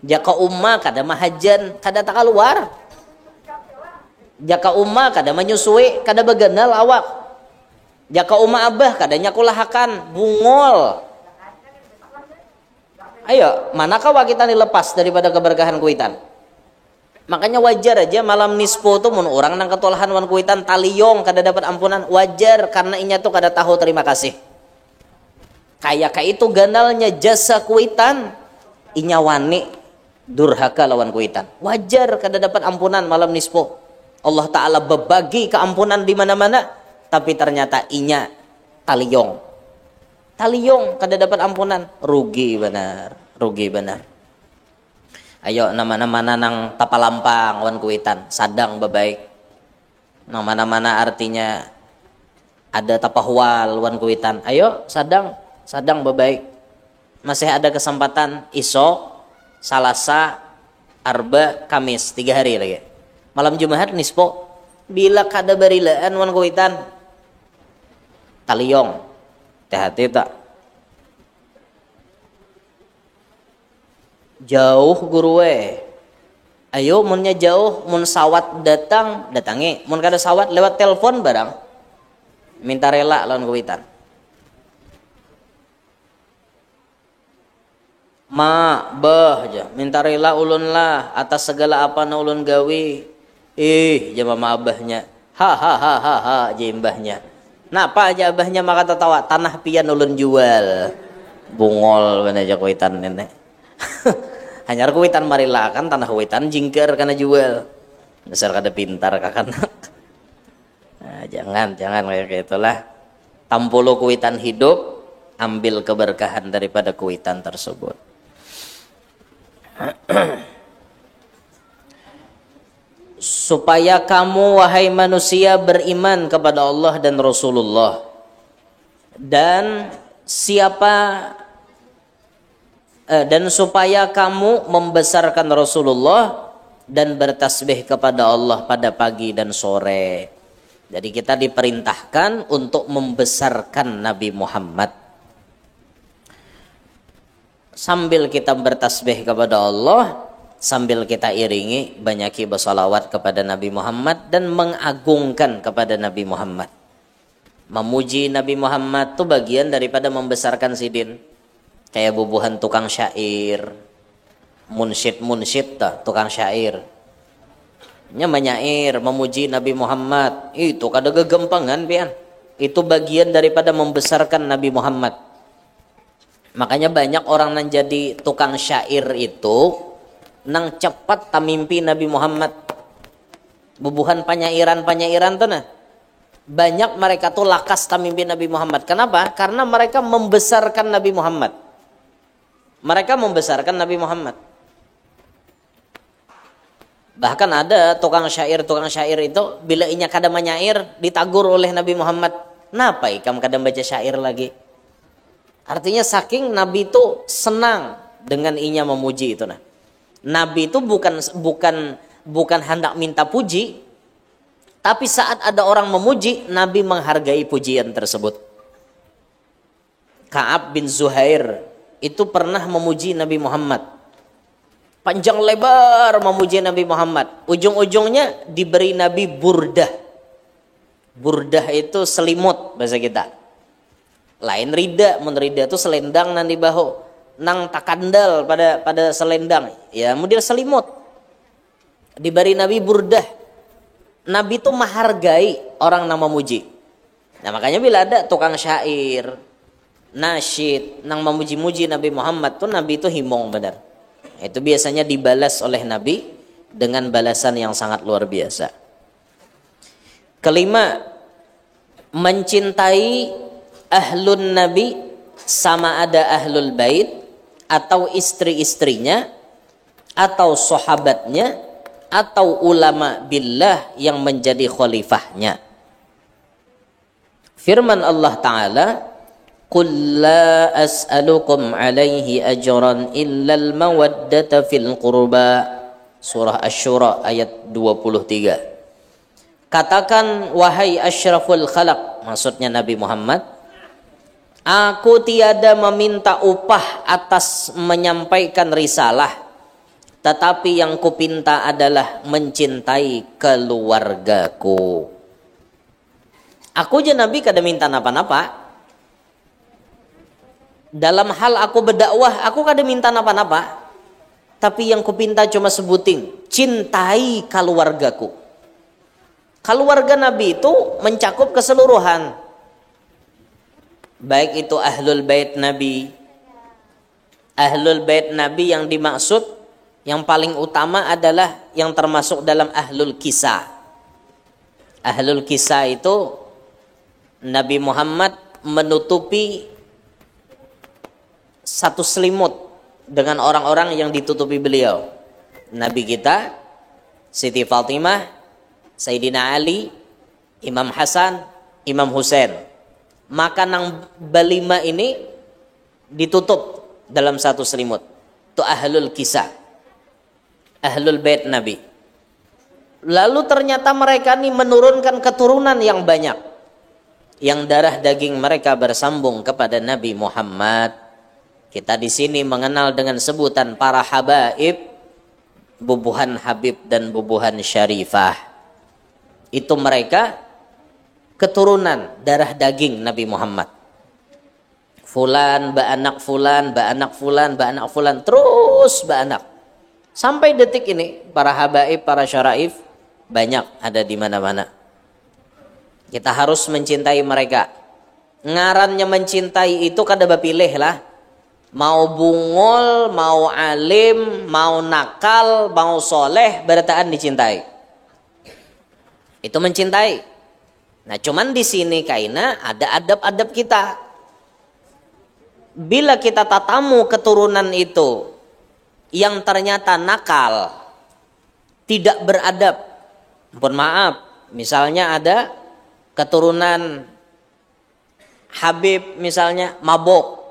A: Jaka umma kada mahajan kada tak keluar. Jaka umma kada menyusui kada beganal awak. Jaka umma abah kada nyakulahakan bungol. Ayo, manakah kita dilepas daripada keberkahan kuitan? Makanya wajar aja malam nispo tuh mun orang nang ketolahan wan kuitan taliyong kada dapat ampunan, wajar karena inya tuh kada tahu terima kasih. Kayak itu ganalnya jasa kuitan, inya wani durhaka lawan kuitan. Wajar kada dapat ampunan malam nispo. Allah Ta'ala berbagi keampunan di mana-mana, tapi ternyata inya taliyong kada dapat ampunan, rugi benar. Ayo nama-nama nang tapalampang wan kuitan sadang babaik. Nang mana-mana artinya ada tapahwal wan kuitan. Ayo sadang babaik. Masih ada kesempatan isok, salasa Arba, Kamis, 3 hari lagi. Malam Jumat nispo. Bila kada barilaan wan kuitan. Taliyong. Hati-hati tak. Jauh guru ayo munnya jauh, mun sawat datang, datangi. Mun kada sawat lewat telepon barang. Minta rela lawan kuitan. Ma, bah aja, minta rela ulun lah atas segala apa na ulun gawi. Jama abahnya. Ha jembahnya. Napa aja abahnya maka tertawa, tanah pian ulun jual. Bungol bener aja kuitan nenek. Hanyar kuitan marila kan tanah kuitan jingker karena jual. Dasar kada pintar kakak. Nah, jangan kayak gitulah. Tampulu kuitan hidup, ambil keberkahan daripada kuitan tersebut. Supaya kamu wahai manusia beriman kepada Allah dan Rasulullah, dan supaya kamu membesarkan Rasulullah dan bertasbih kepada Allah pada pagi dan sore. Jadi kita diperintahkan untuk membesarkan Nabi Muhammad. Sambil kita bertasbih kepada Allah, sambil kita iringi banyaki bersalawat kepada Nabi Muhammad dan mengagungkan kepada Nabi Muhammad. Memuji Nabi Muhammad itu bagian daripada membesarkan sidin. Kayak bubuhan tukang syair, munsyid tukang syair. Menyair, memuji Nabi Muhammad, itu kada gegempangan pian. Itu bagian daripada membesarkan Nabi Muhammad. Makanya banyak orang yang jadi tukang syair itu nang cepat tamimpi Nabi Muhammad. Bubuhan penyairan tuh nah. Banyak mereka tuh lakas tamimpi Nabi Muhammad. Kenapa? Karena mereka membesarkan Nabi Muhammad. Mereka membesarkan Nabi Muhammad. Bahkan ada tukang syair itu bila inya kada menyair ditagur oleh Nabi Muhammad. Napa ikam kada baca syair lagi? Artinya saking Nabi itu senang dengan inya memuji itu nah. Nabi itu bukan hendak minta puji, tapi saat ada orang memuji, Nabi menghargai pujian tersebut. Ka'ab bin Zuhair itu pernah memuji Nabi Muhammad. Panjang lebar memuji Nabi Muhammad. Ujung-ujungnya diberi Nabi burdah. Burdah itu selimut bahasa kita. Lain rida, mun rida itu selendang nan di bahu, nang takandal pada selendang, ya model selimut. Diberi Nabi burdah. Nabi itu menghargai orang nama muji. Nah makanya bila ada tukang syair, nasyid, nang memuji-muji Nabi Muhammad tuh Nabi itu himong benar. Itu biasanya dibalas oleh Nabi dengan balasan yang sangat luar biasa. Kelima, mencintai ahlun Nabi sama ada ahlul bait atau istri-istrinya atau sahabatnya atau ulama billah yang menjadi khalifahnya. Firman Allah Ta'ala, qul la as'alukum alaihi ajran illal mawaddata fil qurba. Surah Asy-Syura ayat 23. Katakan wahai asyraful khalaq, maksudnya Nabi Muhammad, aku tiada meminta upah atas menyampaikan risalah, tetapi yang kupinta adalah mencintai keluargaku. Aku je Nabi kada minta napa-napa. Dalam hal aku berdakwah, aku kada minta napa-napa. Tapi yang kupinta cuma sebuting, cintai keluargaku. Keluarga Nabi itu mencakup keseluruhan. Baik itu ahlul bait Nabi. Ahlul bait Nabi yang dimaksud yang paling utama adalah yang termasuk dalam ahlul kisah. Ahlul kisah itu Nabi Muhammad menutupi satu selimut dengan orang-orang yang ditutupi beliau. Nabi kita, Siti Fatimah, Sayyidina Ali, Imam Hasan, Imam Husain. Maka nang balima ini ditutup dalam satu selimut. Itu ahlul kisah. Ahlul Bait Nabi. Lalu ternyata mereka ini menurunkan keturunan yang banyak, yang darah daging mereka bersambung kepada Nabi Muhammad. Kita di sini mengenal dengan sebutan para habaib, bubuhan Habib dan bubuhan Syarifah. Itu mereka keturunan darah daging Nabi Muhammad. Fulan, ba'anak fulan, ba'anak fulan, ba'anak fulan, terus ba'anak. Sampai detik ini para habaib, para syaraif banyak ada di mana-mana. Kita harus mencintai mereka. Ngarannya mencintai itu kada bapilih lah. Mau bungol, mau alim, mau nakal, mau soleh, berataan dicintai. Itu mencintai. Nah, cuman di sini kaina ada adab-adab kita. Bila kita tatamu keturunan itu yang ternyata nakal, tidak beradab, mohon maaf, misalnya ada keturunan Habib misalnya mabok.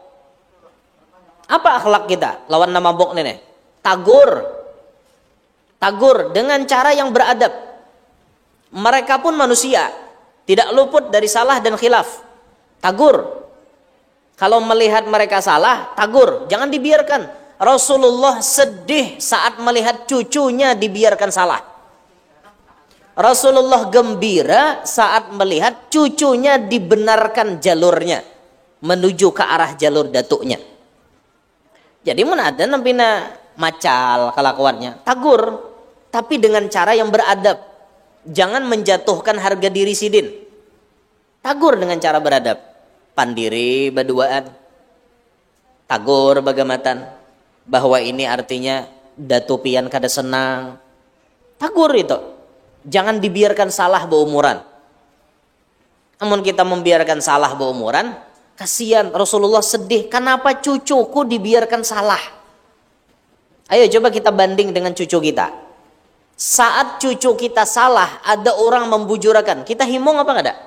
A: Apa akhlak kita lawan nama mabok nih? Tagur. Tagur dengan cara yang beradab. Mereka pun manusia, tidak luput dari salah dan khilaf. Tagur. Kalau melihat mereka salah, tagur, jangan dibiarkan. Rasulullah sedih saat melihat cucunya dibiarkan salah. Rasulullah gembira saat melihat cucunya dibenarkan jalurnya menuju ke arah jalur datuknya. Jadi mun ada nampina macal kelakuannya, tagur, tapi dengan cara yang beradab. Jangan menjatuhkan harga diri sidin. Tagur dengan cara beradab. Pandiri baduaan. Tagur bagamatan. Bahwa ini artinya datupian kada senang. Tagur itu. Jangan dibiarkan salah beumuran. Namun kita membiarkan salah beumuran, kasihan. Rasulullah sedih, kenapa cucuku dibiarkan salah? Ayo coba kita banding dengan cucu kita. Saat cucu kita salah, ada orang membujurakan, kita himong apa enggak?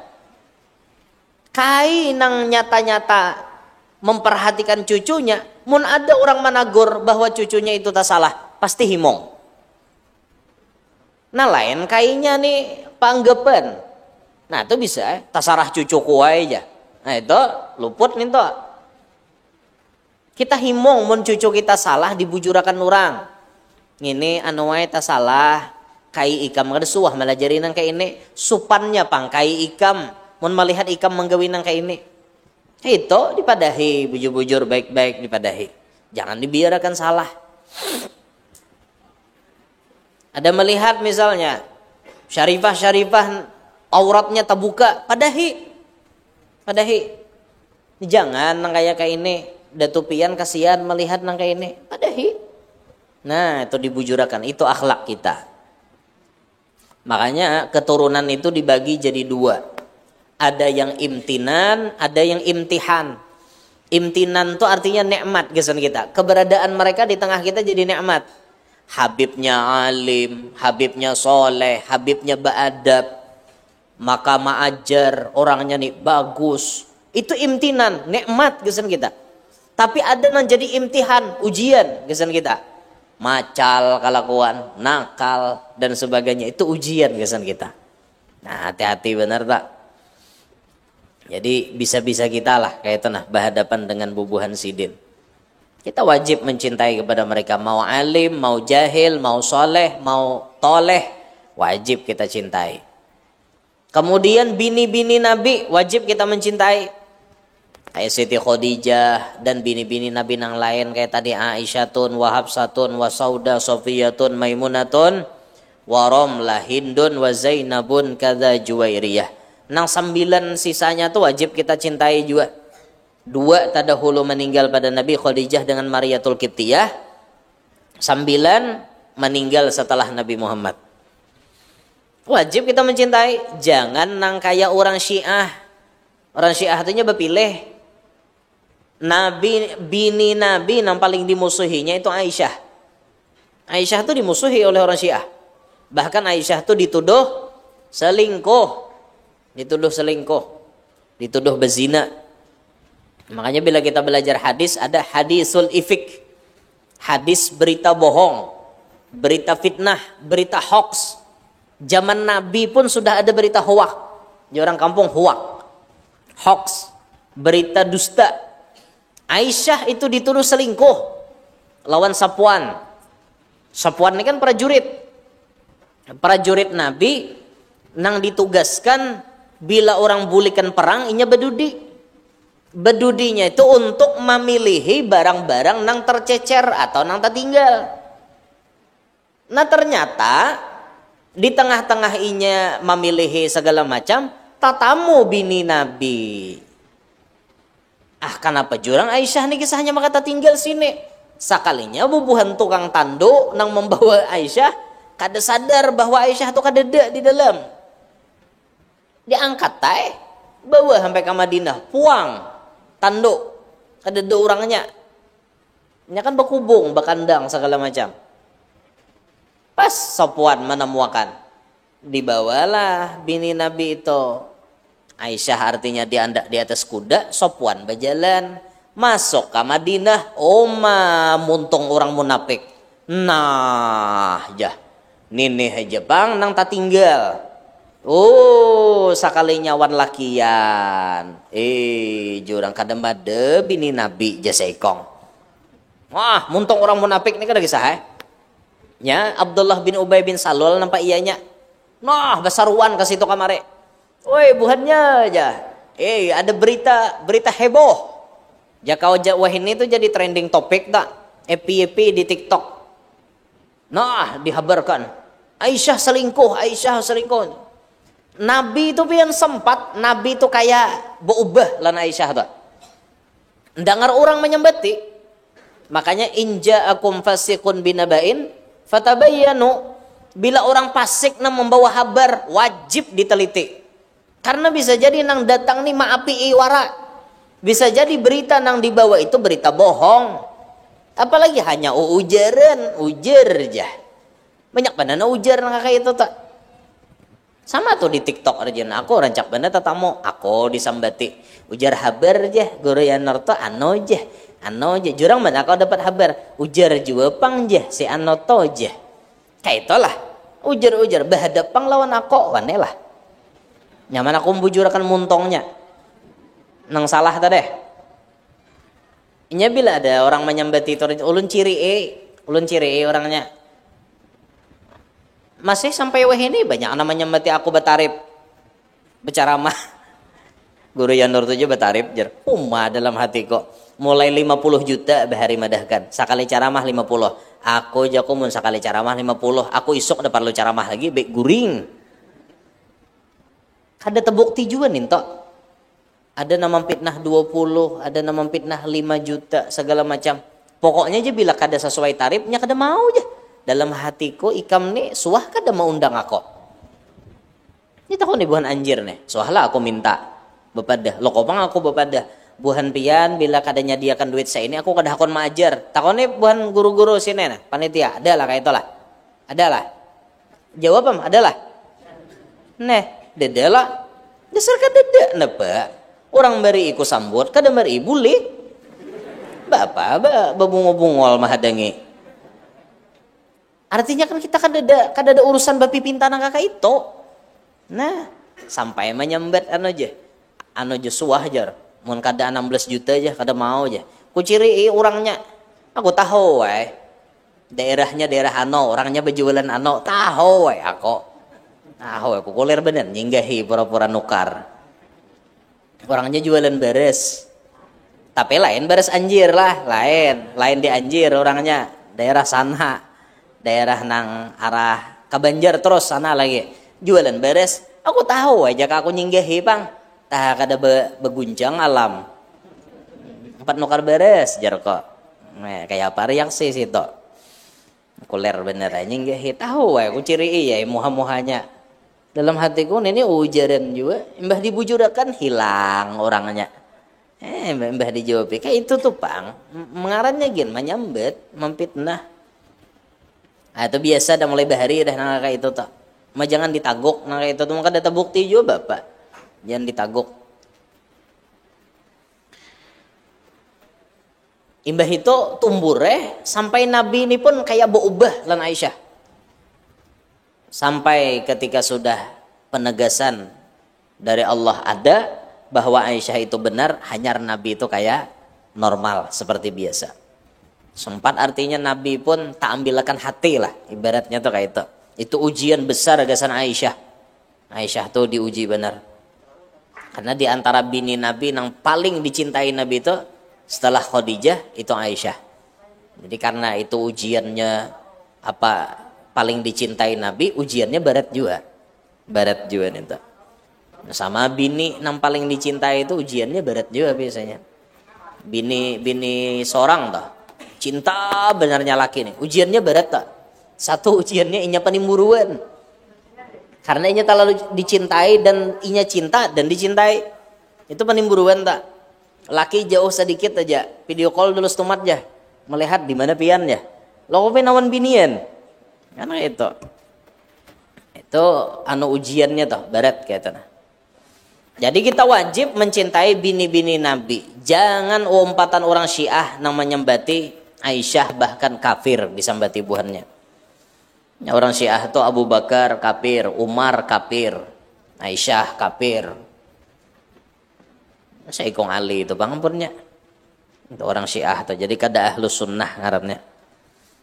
A: Kai nang nyata-nyata memperhatikan cucunya, mun ada orang menagur bahwa cucunya itu tak salah, pasti himong. Nah lain kayaknya nih panggepan. Nah itu bisa, tasarah cucuku aja. Nah itu luput nih toh. Kita himong mun cucu kita salah dibujurakan orang. Ini anu wae ta salah, kai ikam kada suah malajari nang kai ini. Supannya pang kai ikam, mun melihat ikam menggawi nang kai ini. Itu dipadahi, bujur-bujur baik-baik dipadahi. Jangan dibiarkan salah. Ada melihat misalnya syarifah-syarifah auratnya terbuka, padahi. Jangan nang kayak ini, datupian kasihan melihat nang kayak ini, padahi. Nah, itu dibujurakan, itu akhlak kita. Makanya keturunan itu dibagi jadi dua. Ada yang imtinan, ada yang imtihan. Imtinan itu artinya nikmat gesan kita. Keberadaan mereka di tengah kita jadi nikmat. Habibnya alim, habibnya soleh, habibnya beradab, maka ma'ajar, orangnya nih bagus. Itu imtinan, nikmat gesan kita. Tapi ada yang jadi imtihan, ujian gesan kita. Macal kelakuan, nakal dan sebagainya, itu ujian gesan kita. Nah hati-hati benar tak? Jadi bisa-bisa kita lah kayak itu nah berhadapan dengan bubuhan sidin. Kita wajib mencintai kepada mereka, mau alim, mau jahil, mau soleh, mau toleh, wajib kita cintai. Kemudian bini-bini Nabi wajib kita mencintai. Kayak Siti Khadijah dan bini-bini Nabi nang lain kayak tadi Aisyatun, wa Hafsatun, wa Sauda, Sofiyatun, Maimunatun, wa Romlah, Hindun, wa Zainabun, kadza Juwairiyah. Nang 9 sisanya tuh wajib kita cintai juga. 2 tadahulu meninggal pada Nabi, Khadijah dengan Mariatul Qibtiyah. 9 meninggal setelah Nabi Muhammad. Wajib kita mencintai. Jangan nang kayak orang Syiah. Orang Syiah artinya berpilih. Nabi, bini Nabi yang paling dimusuhinya itu Aisyah. Aisyah itu dimusuhi oleh orang Syiah. Bahkan Aisyah itu dituduh selingkuh. Dituduh berzina. Makanya bila kita belajar hadis, ada hadisul ifik. Hadis berita bohong. berita fitnah, berita hoax. Zaman Nabi pun sudah ada berita hoax. Di orang kampung hoax, berita dusta. Aisyah itu dituduh selingkuh lawan Safwan. Safwan ini kan prajurit Nabi nang ditugaskan bila orang bulikan perang inya bedudinya itu untuk memilihi barang-barang nang tercecer atau nang tertinggal. Nah ternyata di tengah-tengah inya memilihi segala macam tatamu bini Nabi. Kenapa jurang Aisyah nih kisahnya maka tinggal sini. Sakalinya bubuhan tukang tanduk nang membawa Aisyah kada sadar bahwa Aisyah tuh kada ada di dalam. Diangkat bawa sampai ke Madinah, puang tanduk kada ada orangnya. Nya kan berkubung, bakandang segala macam. Pas Safwan menemukan, dibawalah bini Nabi itu. Aisyah artinya diandak di atas kuda, Safwan berjalan masuk ke Madinah. Muntung orang munafik. Nah, nini aja bang nang tak tinggal. Sakalinya wan lakian. Jurang kadang bade bini Nabi jasekong. Wah, muntung orang munafik ni kada kisah nya Abdullah bin Ubay bin Salul nampak ianya. Nah, basaruan ke situ kamare. Woi, buhannya aja. Ada berita heboh. Jakau wah ini tuh jadi trending topik tak? FYP di TikTok. Nah, dihabarkan. Aisyah selingkuh. Nabi itu pian sempat, Nabi itu kayak berubah lan Aisyah tuh. Dengar orang menyembati. Makanya inja akum fasiqun binabain fatabayyanu, bila orang fasik nang membawa kabar wajib diteliti. Karena bisa jadi nang datang nih maapi iwara. Bisa jadi berita nang dibawa itu berita bohong. Apalagi hanya ujar aja. Banyak benar ujar nang kayak itu tak. Sama tuh di TikTok aja. Aku rancak benar tatamu. Aku disambati. Ujar habar aja. Guru yang norto ano aja. Jurang mana kau dapat kabar ujar juga pang je si anoto je kayak itulah ujar berhadapan lawan aku wanelah nyaman aku membujurakan muntongnya nang salah tadi inya bila ada orang menyambati itu ulun ciri orangnya masih sampai wah ini banyak anak menyambati aku betarip berceramah guru yang nur tujuh betarip jer dalam hati kok mulai 50 juta bahari madahkan sakali caramah 50 aku mun sakali caramah 50 aku isuk dapat lu caramah lagi baik guring ada tebukti juga nih tok ada nama fitnah 20 ada nama fitnah 5 juta segala macam pokoknya aja bila kada sesuai tarifnya kada mau aja dalam hatiku ikam nih suah kada mau undang aku ini takut nih buhan anjir nih suah lah aku minta bepadah lo kopang aku bepadah buhan pian bila kadanya diakan duit saya ini aku kada hakon maajar takon nih buhan guru-guru sini nah panitia adalah kayak itulah adalah jawab am adalah dedelah dasar kadeda napa orang bari iku sambut kada bari bully bapak babungol mahadangi artinya kan kita kada ada urusan bapi pinta nang kakak itu nah sampai menyambat anu aja suah jar mun kada 16 juta aja kada mau aja ku ciri orangnya aku tahu daerahnya daerah orangnya berjualan tahu aku kulir bener nyinggahi pura-pura nukar orangnya jualan beres tapi lain beres anjir lah lain di anjir orangnya daerah sana daerah nang arah Kabanjar terus sana lagi jualan beres aku tahu aja aku nyinggahi bang tah kada beguncang alam empat nukar beres jar kok kayak apa reaksi situ kuler bener aja nggak tahu aku ciri muha-muhanya dalam hatiku ini ujaran juga mbah dibujurakan hilang orangnya mbah dijawab kayak itu tuh pang mengarannya gin menyambet memfitnah itu biasa dah mulai bahari dah nang kayak itu tuh jangan ditaguk nang kayak itu tuh maka data bukti juga bapak jangan ditaguk. Imbah itu tumbure sampai Nabi ini pun kayak berubah lan Aisyah. Sampai ketika sudah penegasan dari Allah ada bahwa Aisyah itu benar, hanya Nabi itu kayak normal seperti biasa. Sempat artinya Nabi pun tak ambilkan hati lah, ibaratnya tuh kayak itu. Itu ujian besar gasan Aisyah. Aisyah tuh diuji benar. Karena di antara bini Nabi yang paling dicintai Nabi itu setelah Khadijah itu Aisyah. Jadi karena itu ujiannya paling dicintai Nabi, ujiannya berat juga. Berat juga itu. Sama bini yang paling dicintai itu ujiannya berat juga biasanya. Bini seorang toh. Cinta benarnya laki nih. Ujiannya berat toh. Satu ujiannya inya penimburuan. Karena inya terlalu dicintai dan inya cinta dan dicintai. Itu penimburuan tak. Laki jauh sedikit aja, video call dulu setumat aja, melihat di mana pian ya. Lo kopi nawan binian, karena itu anu ujiannya toh berat kayak itu. Jadi kita wajib mencintai bini-bini Nabi. Jangan umpatan orang Syiah yang menyembati Aisyah bahkan kafir disambati buhannya. Ya, orang Syiah itu Abu Bakar kafir, Umar kafir, Aisyah kafir. Sayyidina Ali itu pangapunnya. Itu orang Syiah tuh. Jadi kada ahlu sunnah ngarannya.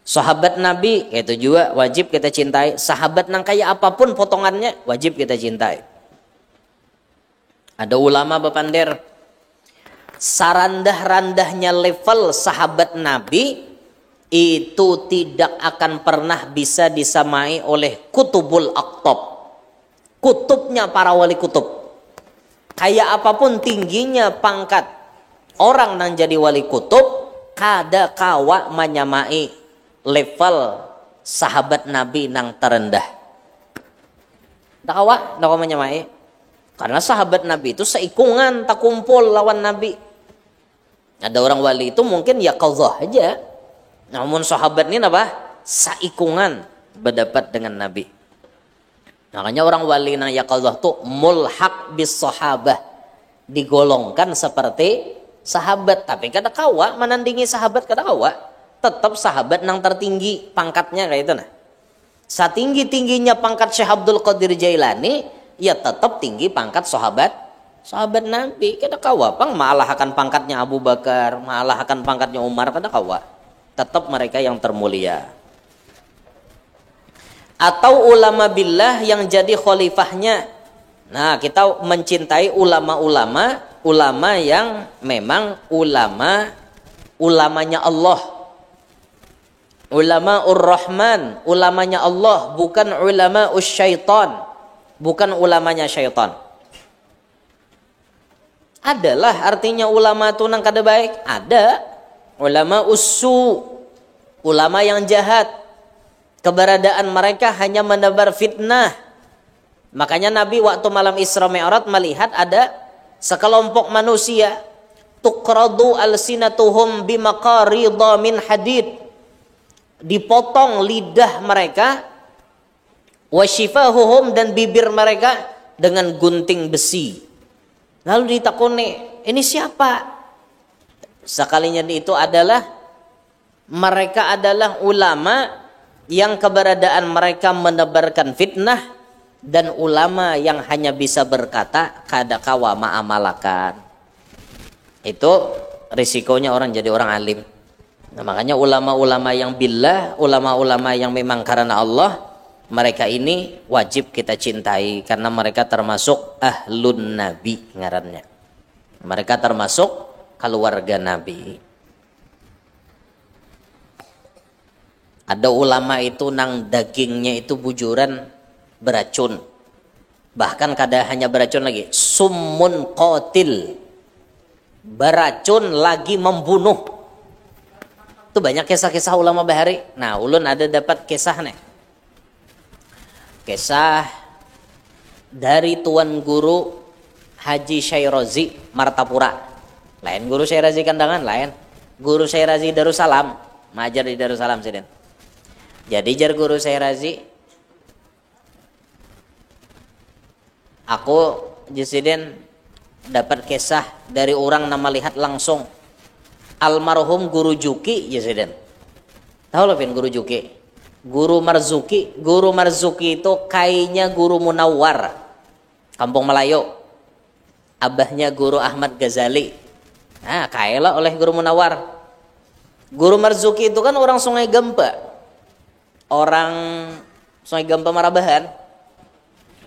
A: Sahabat Nabi itu juga wajib kita cintai. Sahabat nang kaya apapun potongannya wajib kita cintai. Ada ulama bepander sarandah-randahnya level sahabat Nabi itu tidak akan pernah bisa disamai oleh kutubul aqtab. Kutubnya para wali kutub. Kayak apapun tingginya pangkat orang yang jadi wali kutub, kada kawa menyamai level sahabat Nabi nang terendah. Tak kawa menyamai. Karena sahabat Nabi itu seikungan tak kumpul lawan Nabi. Ada orang wali itu mungkin ya qadhah aja. Namun sahabat ini apa? Seikungan berdapat dengan Nabi. Makanya orang wali nang yaqadhah tuh mulhaq bis sahabah, digolongkan seperti sahabat, tapi kada kawa menandingi sahabat, kada kawa. Tetap sahabat nang tertinggi pangkatnya kayak itu nah. Satinggi-tingginya pangkat Syekh Abdul Qadir Jailani, ya tetap tinggi pangkat sahabat Nabi. Kada kawa pang malah akan pangkatnya Abu Bakar, malah akan pangkatnya Umar, kada kawa. Tetap mereka yang termulia. Atau ulama billah yang jadi khalifahnya. Nah, kita mencintai ulama yang memang ulamanya Allah. Ulama Ur-Rahman, ulamanya Allah, bukan ulama syaitan, bukan ulamanya syaitan. Adalah artinya ulama itu nang kada baik, ada ulama ussu, ulama yang jahat. Keberadaan mereka hanya menebar fitnah. Makanya Nabi waktu malam Isra Mi'raj melihat ada sekelompok manusia tuqradu alsinatuhum bimaqarida min hadid. Dipotong lidah mereka wasyifahuhum dan bibir mereka dengan gunting besi. Lalu ditakuni, ini siapa? Sekalinya itu adalah mereka adalah ulama yang keberadaan mereka menebarkan fitnah dan ulama yang hanya bisa berkata kada kawa ma'amalakan. Itu risikonya orang jadi orang alim. Nah, makanya ulama-ulama yang billah, ulama-ulama yang memang karena Allah, mereka ini wajib kita cintai karena mereka termasuk ahlun nabi ngarannya. Mereka termasuk keluarga Nabi. Ada ulama itu nang dagingnya itu bujuran beracun. Bahkan kada hanya beracun lagi, summun qatil. Beracun lagi membunuh. Itu banyak kisah-kisah ulama bahari. Nah, ulun ada dapat kisah nih. Kisah dari tuan guru Haji Syairazi Martapura. Lain guru Syairazi Kandangan, lain. Guru Syairazi Darussalam, majar di Darussalam sidin. Jadi jar guru Syairazi, aku Jesiden dapat kisah dari orang nama lihat langsung. Almarhum Guru Juki Jesiden. Tahu lo Pin Guru Juki? Guru Marzuki. Guru Marzuki itu kainya Guru Munawwar, Kampung Melayu. Abahnya Guru Ahmad Ghazali. Nah, kailah oleh Guru Munawwar. Guru Marzuki itu kan orang Sungai Gempa. Orang Sungai Gempa Marabahan.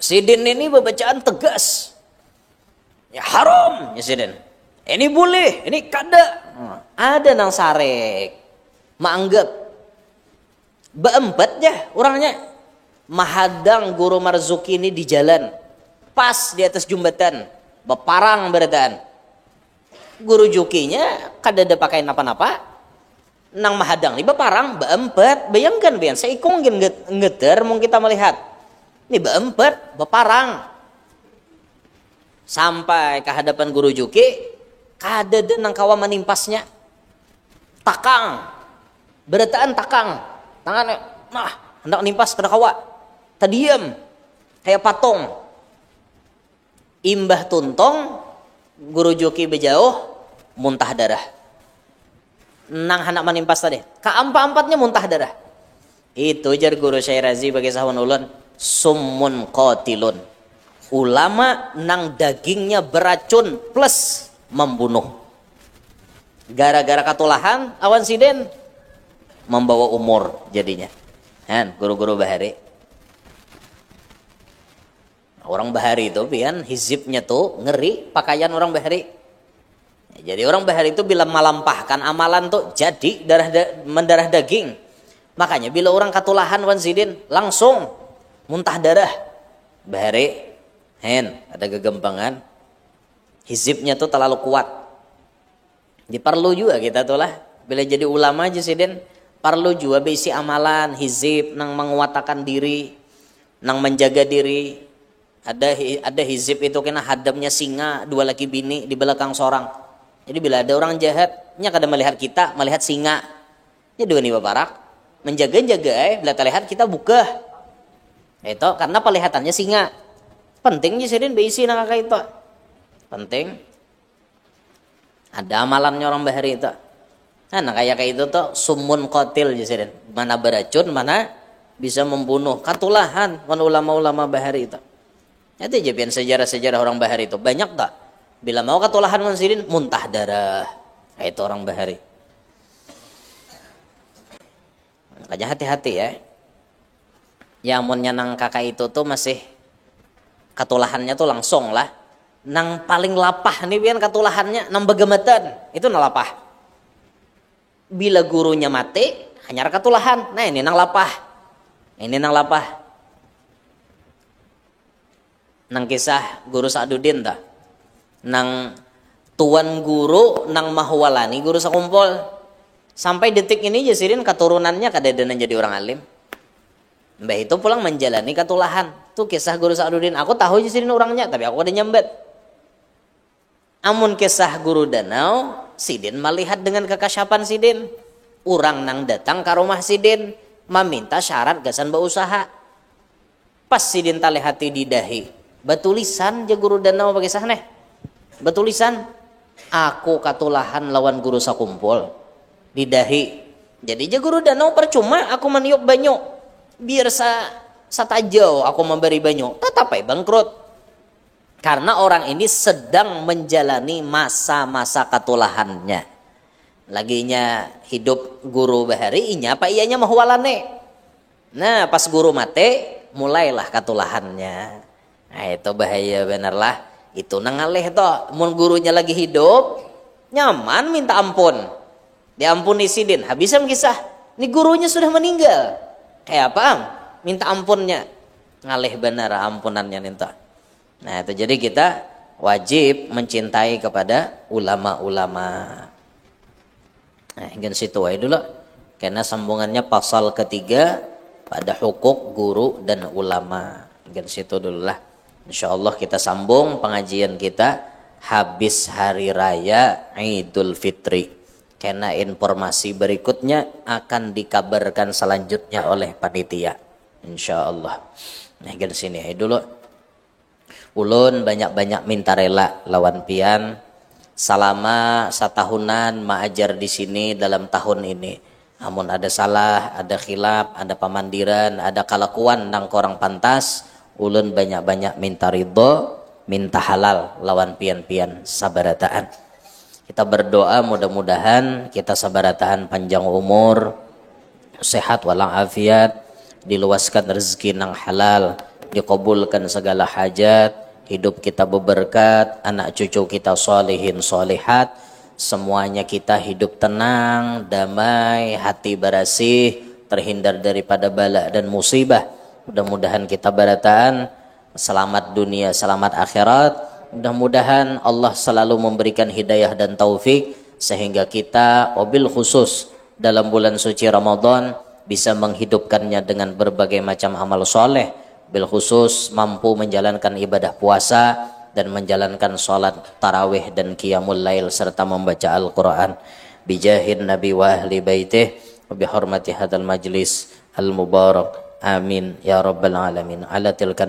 A: Sidin ini bacaan tegas. Ya haram, ya Sidin. Ini boleh, ini kada. Ada nang sarek. Maanggap. Beempat ya orangnya. Mahadang Guru Marzuki ini di jalan. Pas di atas jembatan. Beparang berataan. Guru Jukinya kada ada pakai napa-napa. Nang mahadang ini beparang, beempat. Bayangkan bian, seikong ngeter mungkin kita melihat. Ini beempat, beparang. Sampai ke hadapan Guru Juki. Kada ada nang kawa menimpasnya. Takang. Berataan takang. Tangannya, hendak nimpas kada kawa. Tadiam. Kayak patung. Imbah tuntong. Guru Juki bejauh. Muntah darah. Nang hendak menimpas tadi. Keempat-empatnya muntah darah. Itu jar Guru Syairazi bagi sahawan ulun. Summun qatilun. Ulama nang dagingnya beracun plus membunuh. Gara-gara katulahan awan siden membawa umur jadinya. Kan guru-guru bahari. Orang bahari itu pian hizibnya tuh ngeri pakaian orang bahari. Jadi orang bahari itu bila melampahkan amalan tuh jadi mendarah daging. Makanya bila orang katulahan awan siden langsung muntah darah. Bahari ada kegempangan. Hizibnya tuh terlalu kuat. Diperlu juga kita tuh lah. Bila jadi ulama aja sih den. Perlu juga bisi amalan. Hizib nang menguatakan diri. Nang menjaga diri. Ada hizib itu kena hadamnya singa. 2 laki bini di belakang seorang. Jadi bila ada orang jahat. Nya kada melihat kita. Melihat singa. Nya dua nih baparak. Menjaga-jaga bila terlihat kita buka. Itu karena pelihatannya singa. Penting sih den bisi nang kakak itu. Penting. Ada amalannya orang bahari itu. Nah kayak itu tuh sumun qatil jadi mana beracun, mana bisa membunuh. Katulahan ulama-ulama bahari itu. Itu jabian sejarah-sejarah orang bahari itu banyak tak? Bila mau katulahan mansirin muntah darah. Itu orang bahari. Makanya hati-hati ya. Ya amunnya nang kakak itu tuh masih katulahannya tuh langsung lah. Nang paling lapah nih biar katulahannya nang begematan itu nang lapah. Bila gurunya mati hanya katulahan. Nah ini nang lapah. Ini nang lapah. Nang kisah Guru Sa'duddin dah. Nang tuan guru nang mahwalani guru sakumpul. Sampai detik ini jasirin keturunannya kadang-kadang jadi orang alim. Mbah itu pulang menjalani katulahan. Tuh kisah Guru Sa'duddin. Aku tahu jasirin orangnya tapi aku ada nyambet. Amun kisah Guru Danau, Sidin melihat dengan kekasyapan Sidin. Orang nang datang ke rumah Sidin, meminta syarat gasan berusaha. Pas Sidin talihati di dahi, batulisan je Guru Danau bagi sahneh. Batulisan, aku katulahan lawan guru sakumpul di dahi. Jadi je Guru Danau percuma aku meniup banyu. Biar satajau aku memberi banyu, tetap bangkrut. Karena orang ini sedang menjalani masa-masa katulahannya. Laginya hidup guru bahari inya apa ianya mahwalane. Nah pas guru mati mulailah katulahannya. Nah itu bahaya bener lah. Itu nangaleh toh. Mun gurunya lagi hidup nyaman minta ampun. Diampuni Sidin. Habisnya kisah. Ini gurunya sudah meninggal. Kayak apa? Minta ampunnya. Ngaleh bener ampunannya ninta. Nah itu jadi kita wajib mencintai kepada ulama-ulama. Nah ingin situ aja dulu. Karena sambungannya pasal ketiga pada hukuk guru dan ulama. Ingin situ dulu lah. InsyaAllah kita sambung pengajian kita habis hari raya Idul Fitri. Karena informasi berikutnya akan dikabarkan selanjutnya oleh panitia. InsyaAllah. Nah ingin sini aja dulu. Ulun banyak-banyak minta rela lawan pian selama satahunan maajar di sini dalam tahun ini. Namun ada salah, ada khilaf, ada pamandiran, ada kalakuan nang korang pantas, ulun banyak-banyak minta ridho, minta halal lawan pian-pian sabarataan. Kita berdoa mudah-mudahan kita sabarataan panjang umur, sehat walafiat, diluaskan rezeki nang halal, dikabulkan segala hajat, hidup kita berberkat, anak cucu kita solehin solehat, semuanya kita hidup tenang, damai, hati bersih, terhindar daripada bala dan musibah. Mudah-mudahan kita barataan selamat dunia, selamat akhirat. Mudah-mudahan Allah selalu memberikan hidayah dan taufik sehingga kita wabil khusus dalam bulan suci Ramadan bisa menghidupkannya dengan berbagai macam amal soleh, bil khusus mampu menjalankan ibadah puasa dan menjalankan sholat tarawih dan qiyamul lail serta membaca Al-Quran bijahin Nabi wa ahli baitih wa bihormati hadal majlis al-mubarak amin ya rabbal alamin ala tilkan